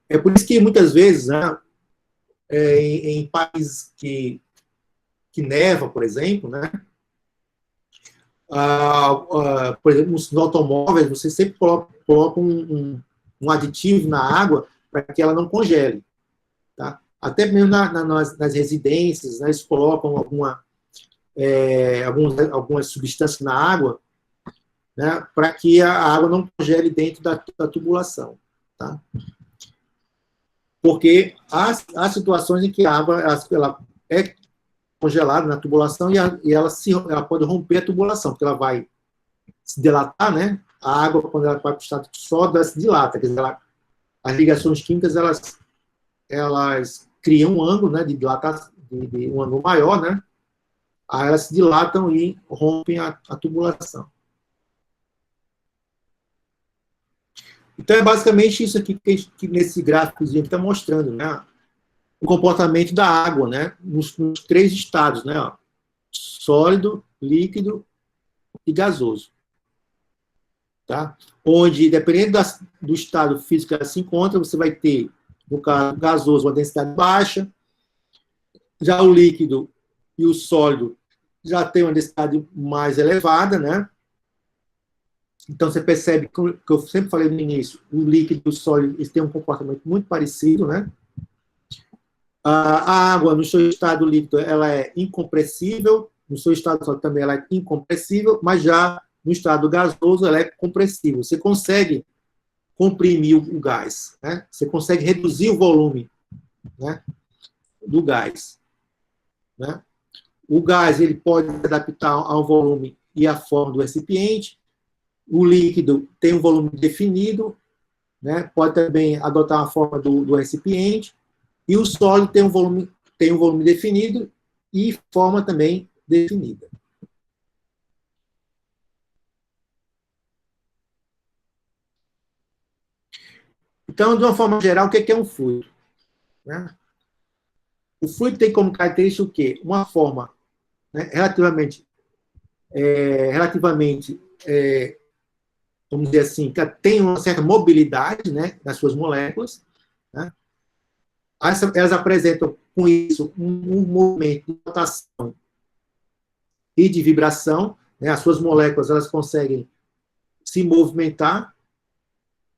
É por isso que, muitas vezes, né, em países que neva, por exemplo, né, por exemplo, nos automóveis, você sempre coloca um aditivo na água para que ela não congele. Tá? Até mesmo nas residências, né, eles colocam algumas substâncias na água, né, para que a água não congele dentro da tubulação. Tá? Porque há situações em que a água ela é congelada na tubulação e ela pode romper a tubulação, porque ela vai se dilatar, né? A água, quando ela vai para o estado sólido, ela se dilata. Quer dizer, as ligações químicas, elas criam um ângulo, né, de dilatação, de um ângulo maior, né? Aí elas se dilatam e rompem a tubulação. Então, é basicamente isso aqui que nesse gráfico está mostrando, né? O comportamento da água, né? Nos três estados, né? Ó, sólido, líquido e gasoso. Tá? Onde, dependendo do estado físico que ela se encontra, você vai ter, no caso gasoso, uma densidade baixa, já o líquido e o sólido já tem uma densidade mais elevada, né? Então, você percebe que eu sempre falei no início, o líquido e o sólido, eles têm um comportamento muito parecido, né? A água, no seu estado líquido, ela é incompressível, no seu estado sólido também ela é incompressível, mas já no estado gasoso ela é compressível. Você consegue comprimir o gás, né? Você consegue reduzir o volume, né, do gás. Né? O gás ele pode se adaptar ao volume e à forma do recipiente. O líquido tem um volume definido, né? Pode também adotar a forma do recipiente. E o sólido tem um volume definido e forma também definida. Então, de uma forma geral, o que é um fluido? Né? O fluido tem como característica o quê? Uma forma, né, relativamente, vamos dizer assim, que tem uma certa mobilidade, né, nas suas moléculas. Né? Elas apresentam, com isso, um movimento de rotação e de vibração. Né? As suas moléculas elas conseguem se movimentar,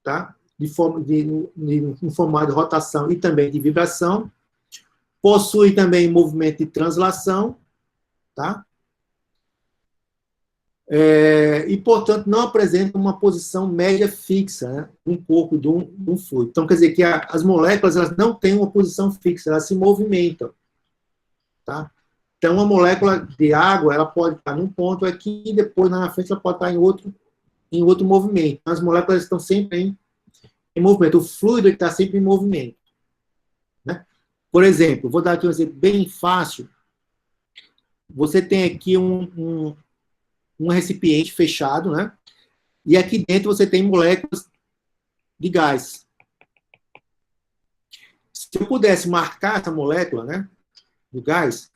tá? em forma de rotação e também de vibração. Possui também movimento de translação, tá? E, portanto, não apresentam uma posição média fixa, né, no corpo de um fluido. Então, quer dizer que as moléculas elas não têm uma posição fixa, elas se movimentam. Tá? Então, uma molécula de água ela pode estar num ponto aqui e depois, na frente, ela pode estar em outro movimento. As moléculas estão sempre em movimento. O fluido está sempre em movimento. Né? Por exemplo, vou dar aqui um exemplo bem fácil. Você tem aqui um recipiente fechado, né? E aqui dentro você tem moléculas de gás. Se eu pudesse marcar essa molécula, né, do gás,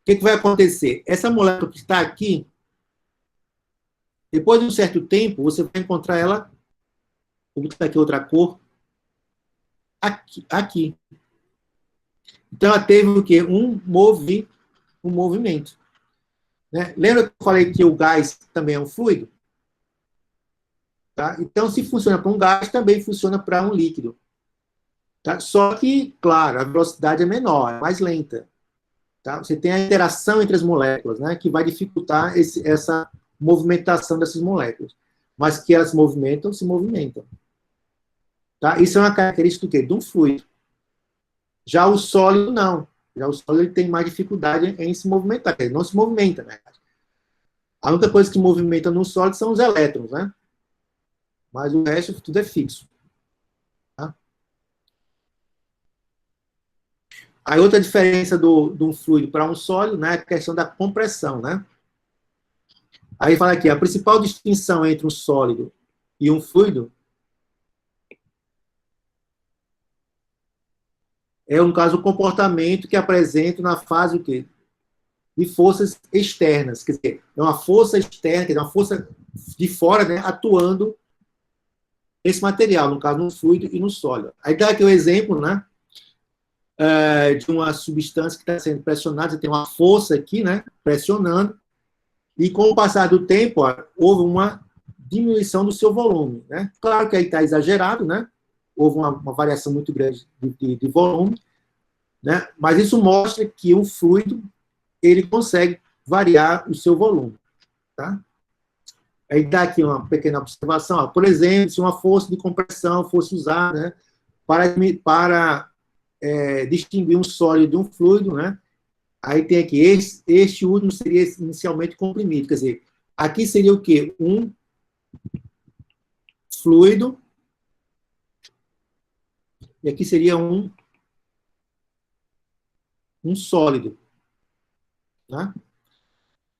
o que vai acontecer? Essa molécula que está aqui, depois de um certo tempo, você vai encontrar ela, vou botar aqui outra cor, aqui. Então, ela teve o quê? Um movimento. Né? Lembra que eu falei que o gás também é um fluido? Tá? Então, se funciona para um gás, também funciona para um líquido. Tá? Só que, claro, a velocidade é menor, é mais lenta. Tá? Você tem a interação entre as moléculas, né, que vai dificultar essa movimentação dessas moléculas. Mas que elas se movimentam. Tá? Isso é uma característica do quê? De um fluido. Já o sólido, não. Já o sólido ele tem mais dificuldade em se movimentar. Ele não se movimenta, né? A única coisa que movimenta no sólido são os elétrons, né? Mas o resto tudo é fixo. Tá? A outra diferença de um fluido para um sólido, né, é a questão da compressão, né? Aí fala aqui, a principal distinção entre um sólido e um fluido é, no caso, o comportamento que apresento na fase o quê? De forças externas. Quer dizer, é uma força externa, quer dizer, uma força de fora, né, atuando nesse material, no caso, no fluido e no sólido. Aí dá aqui o exemplo, né, de uma substância que está sendo pressionada, você tem uma força aqui, né, pressionando, e com o passar do tempo, ó, houve uma diminuição do seu volume, né? Claro que aí está exagerado, né? Houve uma variação muito grande de volume, né? Mas isso mostra que o fluido ele consegue variar o seu volume. Tá? Aí dá aqui uma pequena observação. Ó. Por exemplo, se uma força de compressão fosse usada, né, para distinguir um sólido de um fluido, né? Aí tem aqui, este último seria inicialmente comprimido. Quer dizer, aqui seria o quê? Um fluido. E aqui seria um sólido. Tá?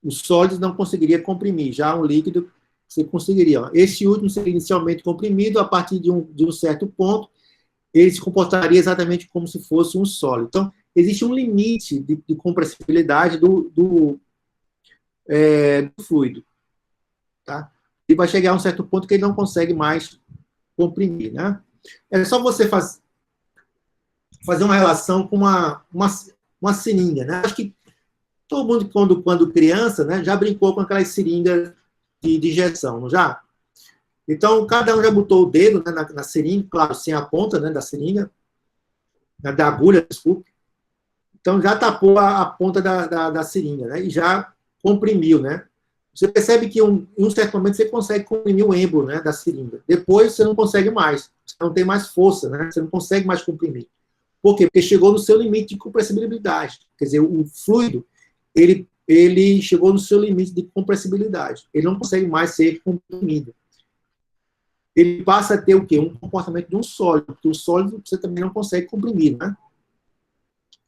O sólido não conseguiria comprimir, já um líquido você conseguiria. Ó. Este último seria inicialmente comprimido, a partir de um certo ponto, ele se comportaria exatamente como se fosse um sólido. Então, existe um limite de compressibilidade do fluido. Tá? E vai chegar a um certo ponto que ele não consegue mais comprimir. Né? É só você fazer uma relação com uma seringa. Né? Acho que todo mundo, quando criança, né, já brincou com aquelas seringas de injeção, não já? Então, cada um já botou o dedo, né, na seringa, claro, sem a ponta, né, da seringa, da agulha, desculpe. Então, já tapou a ponta da seringa, né, e já comprimiu, né? Você percebe que em um certo momento você consegue comprimir o êmbolo, né, da seringa. Depois você não consegue mais, você não tem mais força, né, você não consegue mais comprimir. Por quê? Porque chegou no seu limite de compressibilidade. Quer dizer, o fluido, ele chegou no seu limite de compressibilidade. Ele não consegue mais ser comprimido. Ele passa a ter o quê? Um comportamento de um sólido, porque o sólido você também não consegue comprimir, né?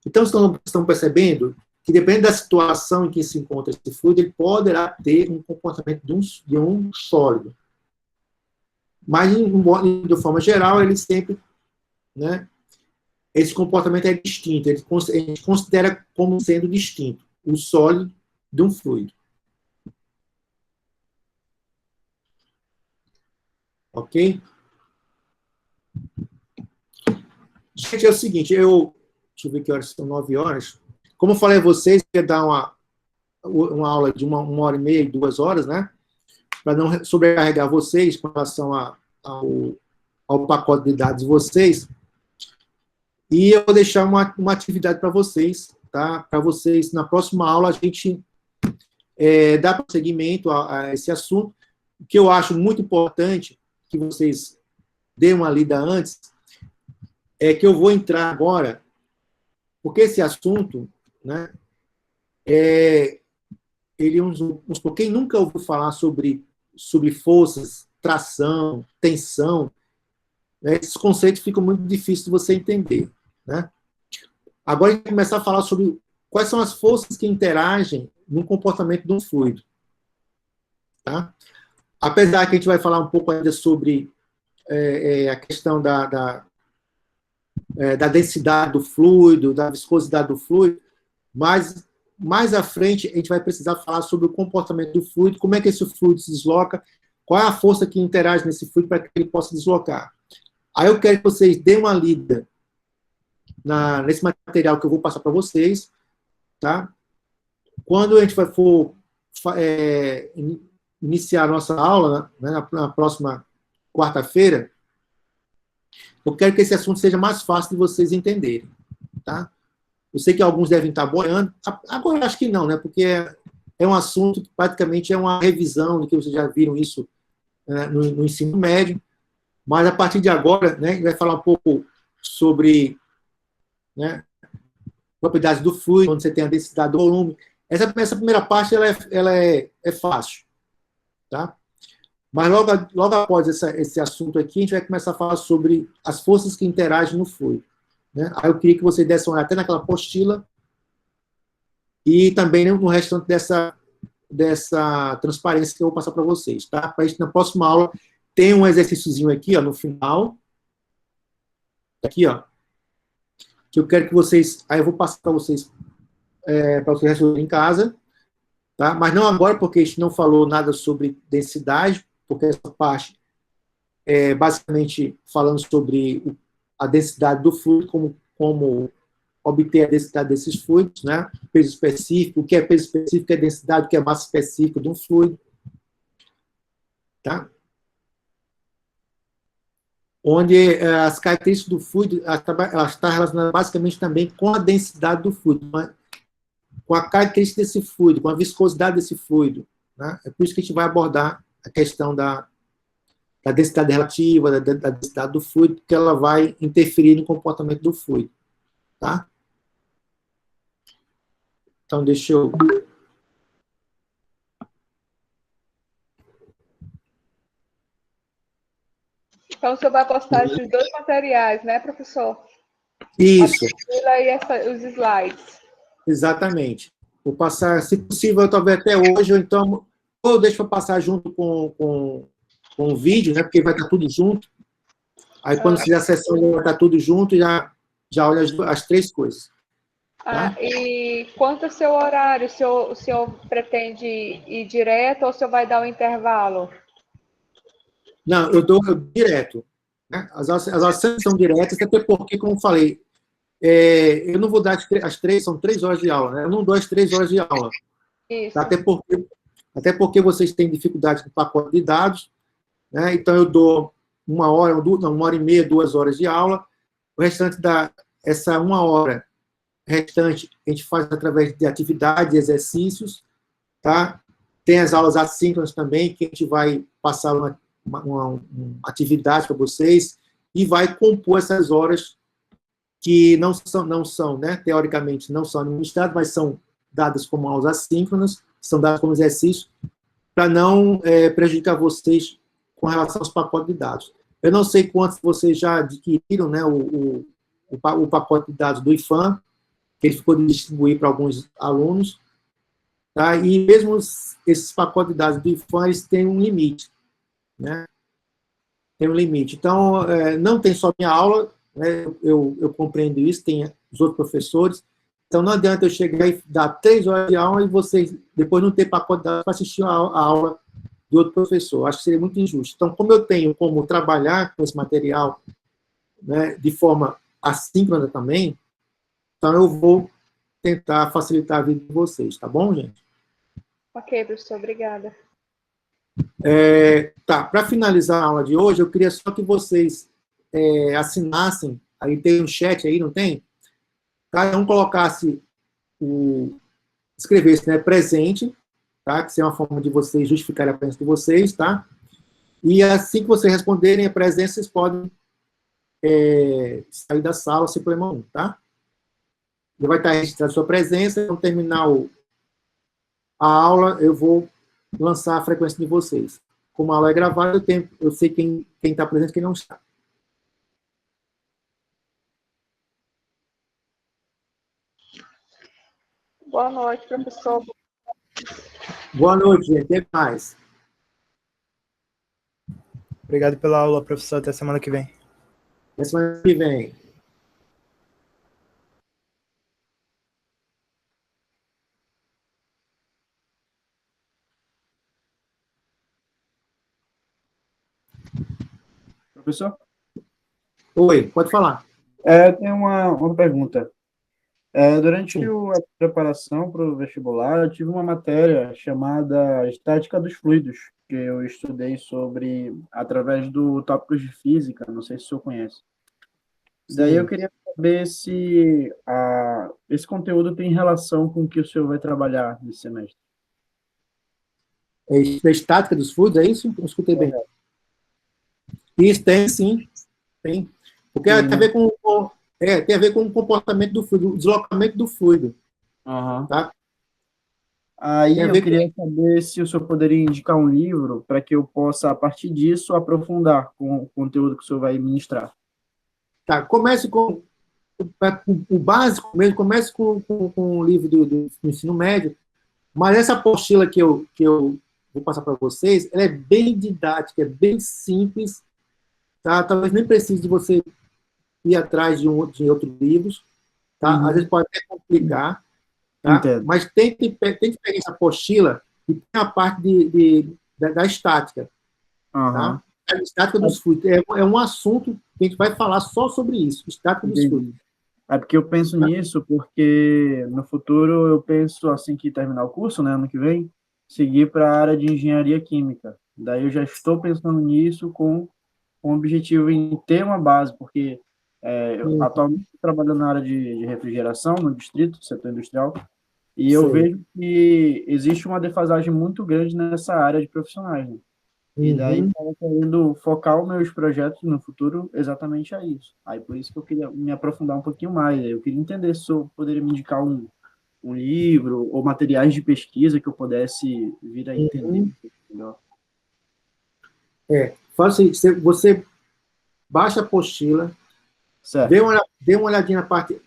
Então, estão percebendo que, dependendo da situação em que se encontra esse fluido, ele poderá ter um comportamento de um sólido. Mas, de forma geral, ele sempre, né, esse comportamento é distinto. A gente considera como sendo distinto o sólido de um fluido. Ok? Gente, é o seguinte, deixa eu ver que horas são, 9 horas. Como eu falei a vocês, eu ia dar uma aula de 1h30, 2 horas, né? Para não sobrecarregar vocês com relação ao pacote de dados de vocês. E eu vou deixar uma atividade para vocês, tá? Para vocês, na próxima aula, a gente dar prosseguimento a esse assunto. O que eu acho muito importante, que vocês dêem uma lida antes, é que eu vou entrar agora, porque esse assunto, né, quem nunca ouviu falar sobre forças, tração, tensão, né, esses conceitos ficam muito difíceis de você entender, né? Agora a gente vai começar a falar sobre quais são as forças que interagem no comportamento de um fluido, tá? Apesar que a gente vai falar um pouco ainda sobre a questão da densidade do fluido, da viscosidade do fluido, mas mais à frente a gente vai precisar falar sobre o comportamento do fluido, como é que esse fluido se desloca, qual é a força que interage nesse fluido para que ele possa deslocar. Aí eu quero que vocês deem uma lida nesse material que eu vou passar para vocês, tá? Quando a gente for iniciar a nossa aula, né, na próxima quarta-feira, eu quero que esse assunto seja mais fácil de vocês entenderem, tá? Eu sei que alguns devem estar boiando, agora eu acho que não, né? Porque é um assunto que praticamente é uma revisão de que vocês já viram isso no ensino médio, mas a partir de agora, né, a gente vai falar um pouco sobre, né, propriedades do fluido, onde você tem a densidade do volume. Essa primeira parte ela é fácil, tá? Mas logo após esse assunto aqui, a gente vai começar a falar sobre as forças que interagem no fluido, né? Aí eu queria que você desse uma olhada até naquela apostila e também no restante dessa transparência que eu vou passar para vocês, tá? Para a gente, na próxima aula, tem um exercíciozinho aqui, ó, no final, aqui, ó, que eu quero que vocês, aí eu vou passar para vocês resolverem em casa, tá? Mas não agora, porque a gente não falou nada sobre densidade, porque essa parte é basicamente falando sobre a densidade do fluido, como obter a densidade desses fluidos, né? Peso específico, o que é peso específico, o que é densidade, o que é massa específica de um fluido, tá? Onde as características do fluido, elas estão relacionadas basicamente também com a densidade do fluido, com a característica desse fluido, com a viscosidade desse fluido, né? É por isso que a gente vai abordar a questão da densidade relativa, da densidade do fluido, porque ela vai interferir no comportamento do fluido, tá? Então, deixa eu... Então, o senhor vai postar esses dois materiais, né, professor? Isso. E os slides. Exatamente. Vou passar, se possível, talvez até hoje, ou então, ou deixo para passar junto com o vídeo, né, porque vai estar tudo junto. Aí, quando fizer a sessão, vai estar tudo junto e já olha as três coisas. Tá? E quanto ao seu horário, o senhor pretende ir direto ou o senhor vai dar um intervalo? Não, eu dou direto. Né? As aulas são diretas, até porque, como eu falei, eu não vou dar são 3 horas de aula, né? Eu não dou as 3 horas de aula. Isso. Até porque vocês têm dificuldade com o pacote de dados, né? Então eu dou 1 hora, 1h30, 2 horas de aula. O restante essa 1 hora restante a gente faz através de atividades, exercícios, tá? Tem as aulas assíncronas também, que a gente vai passar uma atividade para vocês e vai compor essas horas que não são, né, teoricamente, não são administradas, mas são dadas como aulas assíncronas, são dadas como exercício, para não prejudicar vocês com relação aos pacotes de dados. Eu não sei quantos vocês já adquiriram, né, o pacote de dados do IFAM, que ele ficou de distribuir para alguns alunos, tá? E mesmo esses pacotes de dados do IFAM, eles têm um limite, né? Tem um limite. Então, não tem só minha aula, né? Eu compreendo isso, tem os outros professores. Então, não adianta eu chegar e dar 3 horas de aula e vocês depois não ter pacote de dados para assistir a aula de outro professor. Acho que seria muito injusto. Então, como eu tenho como trabalhar com esse material, né, de forma assíncrona também, então eu vou tentar facilitar a vida de vocês, tá bom, gente? Ok, professor, obrigada. Tá, para finalizar a aula de hoje, eu queria só que vocês assinassem, aí tem um chat aí, não tem? Cada um colocasse escrevesse, né, presente, tá? Que isso é uma forma de vocês justificarem a presença de vocês, tá? E assim que vocês responderem a presença, vocês podem sair da sala sem problema nenhum, tá? Já vai estar registrada a sua presença, quando terminar a aula, eu vou lançar a frequência de vocês. Como a aula é gravada, eu sei quem está presente e quem não está. Boa noite, professor. Boa noite, gente. Até mais. Obrigado pela aula, professor. Até semana que vem. Até semana que vem. Professor? Oi, pode falar. Eu tenho uma pergunta. Durante Sim. a preparação para o vestibular, eu tive uma matéria chamada Estática dos Fluidos, que eu estudei sobre, através do tópicos de física, não sei se o senhor conhece. Daí eu queria saber se esse conteúdo tem relação com o que o senhor vai trabalhar nesse semestre. Da estática dos fluidos, é isso? Eu escutei bem. Isso, tem sim. Tem. Porque tem a ver com o comportamento do fluido, o deslocamento do fluido. Tá? Aí eu queria saber se o senhor poderia indicar um livro para que eu possa, a partir disso, aprofundar com o conteúdo que o senhor vai ministrar. Tá, comece com o básico mesmo, comece com o livro do ensino médio, mas essa apostila que eu vou passar para vocês, ela é bem didática, é bem simples, tá? Talvez nem precise de você ir atrás de outros livros, tá? Às vezes pode até complicar, tá? Mas tente pegar essa apostila e tem a parte da estática, tá? A estática dos fluidos. É um assunto que a gente vai falar só sobre isso, estática dos fluidos. É porque eu penso nisso, porque no futuro eu penso, assim que terminar o curso, né, ano que vem, seguir para a área de engenharia química. Daí eu já estou pensando nisso com o objetivo em ter uma base, porque eu atualmente estou trabalhando na área de refrigeração, no distrito, setor industrial, e eu vejo que existe uma defasagem muito grande nessa área de profissionais, né? E daí eu estava querendo focar os meus projetos no futuro exatamente a isso. Aí por isso que eu queria me aprofundar um pouquinho mais. Eu queria entender se eu poderia me indicar um livro ou materiais de pesquisa que eu pudesse vir a entender um pouco melhor. Faça isso, você baixa a apostila, dê uma olhadinha na parte.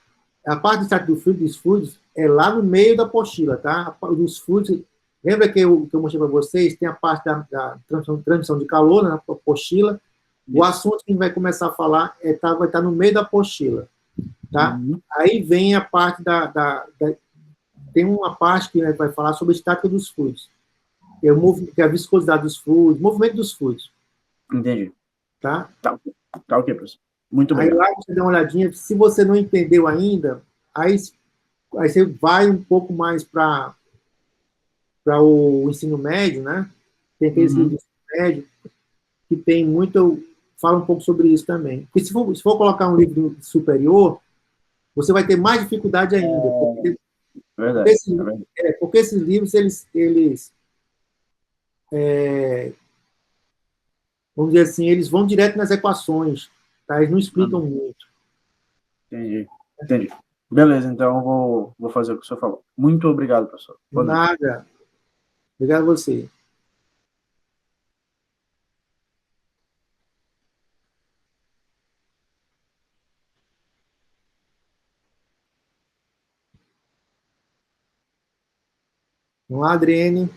A parte do estático dos fluidos é lá no meio da apostila, tá? Dos fluidos. Lembra que eu mostrei para vocês? Tem a parte da transmissão de calor na apostila. O assunto que a gente vai começar a falar vai estar no meio da apostila, tá? Aí vem a parte tem uma parte que vai falar sobre a estática dos fluidos, que é a viscosidade dos fluidos, movimento dos fluidos. Entendi. Tá? Tá ok, professor. Muito obrigado. Aí lá você dá uma olhadinha. Se você não entendeu ainda, aí você vai um pouco mais para o ensino médio, né? Tem aqueles livros de ensino médio que tem muito... Fala um pouco sobre isso também. Porque se for colocar um livro superior, você vai ter mais dificuldade ainda. Porque esses livros, vamos dizer assim, eles vão direto nas equações, tá? Eles não explicam muito. Entendi. Beleza, então eu vou fazer o que o senhor falou. Muito obrigado, professor. Nada. Obrigado a você. Vamos lá, Adriene.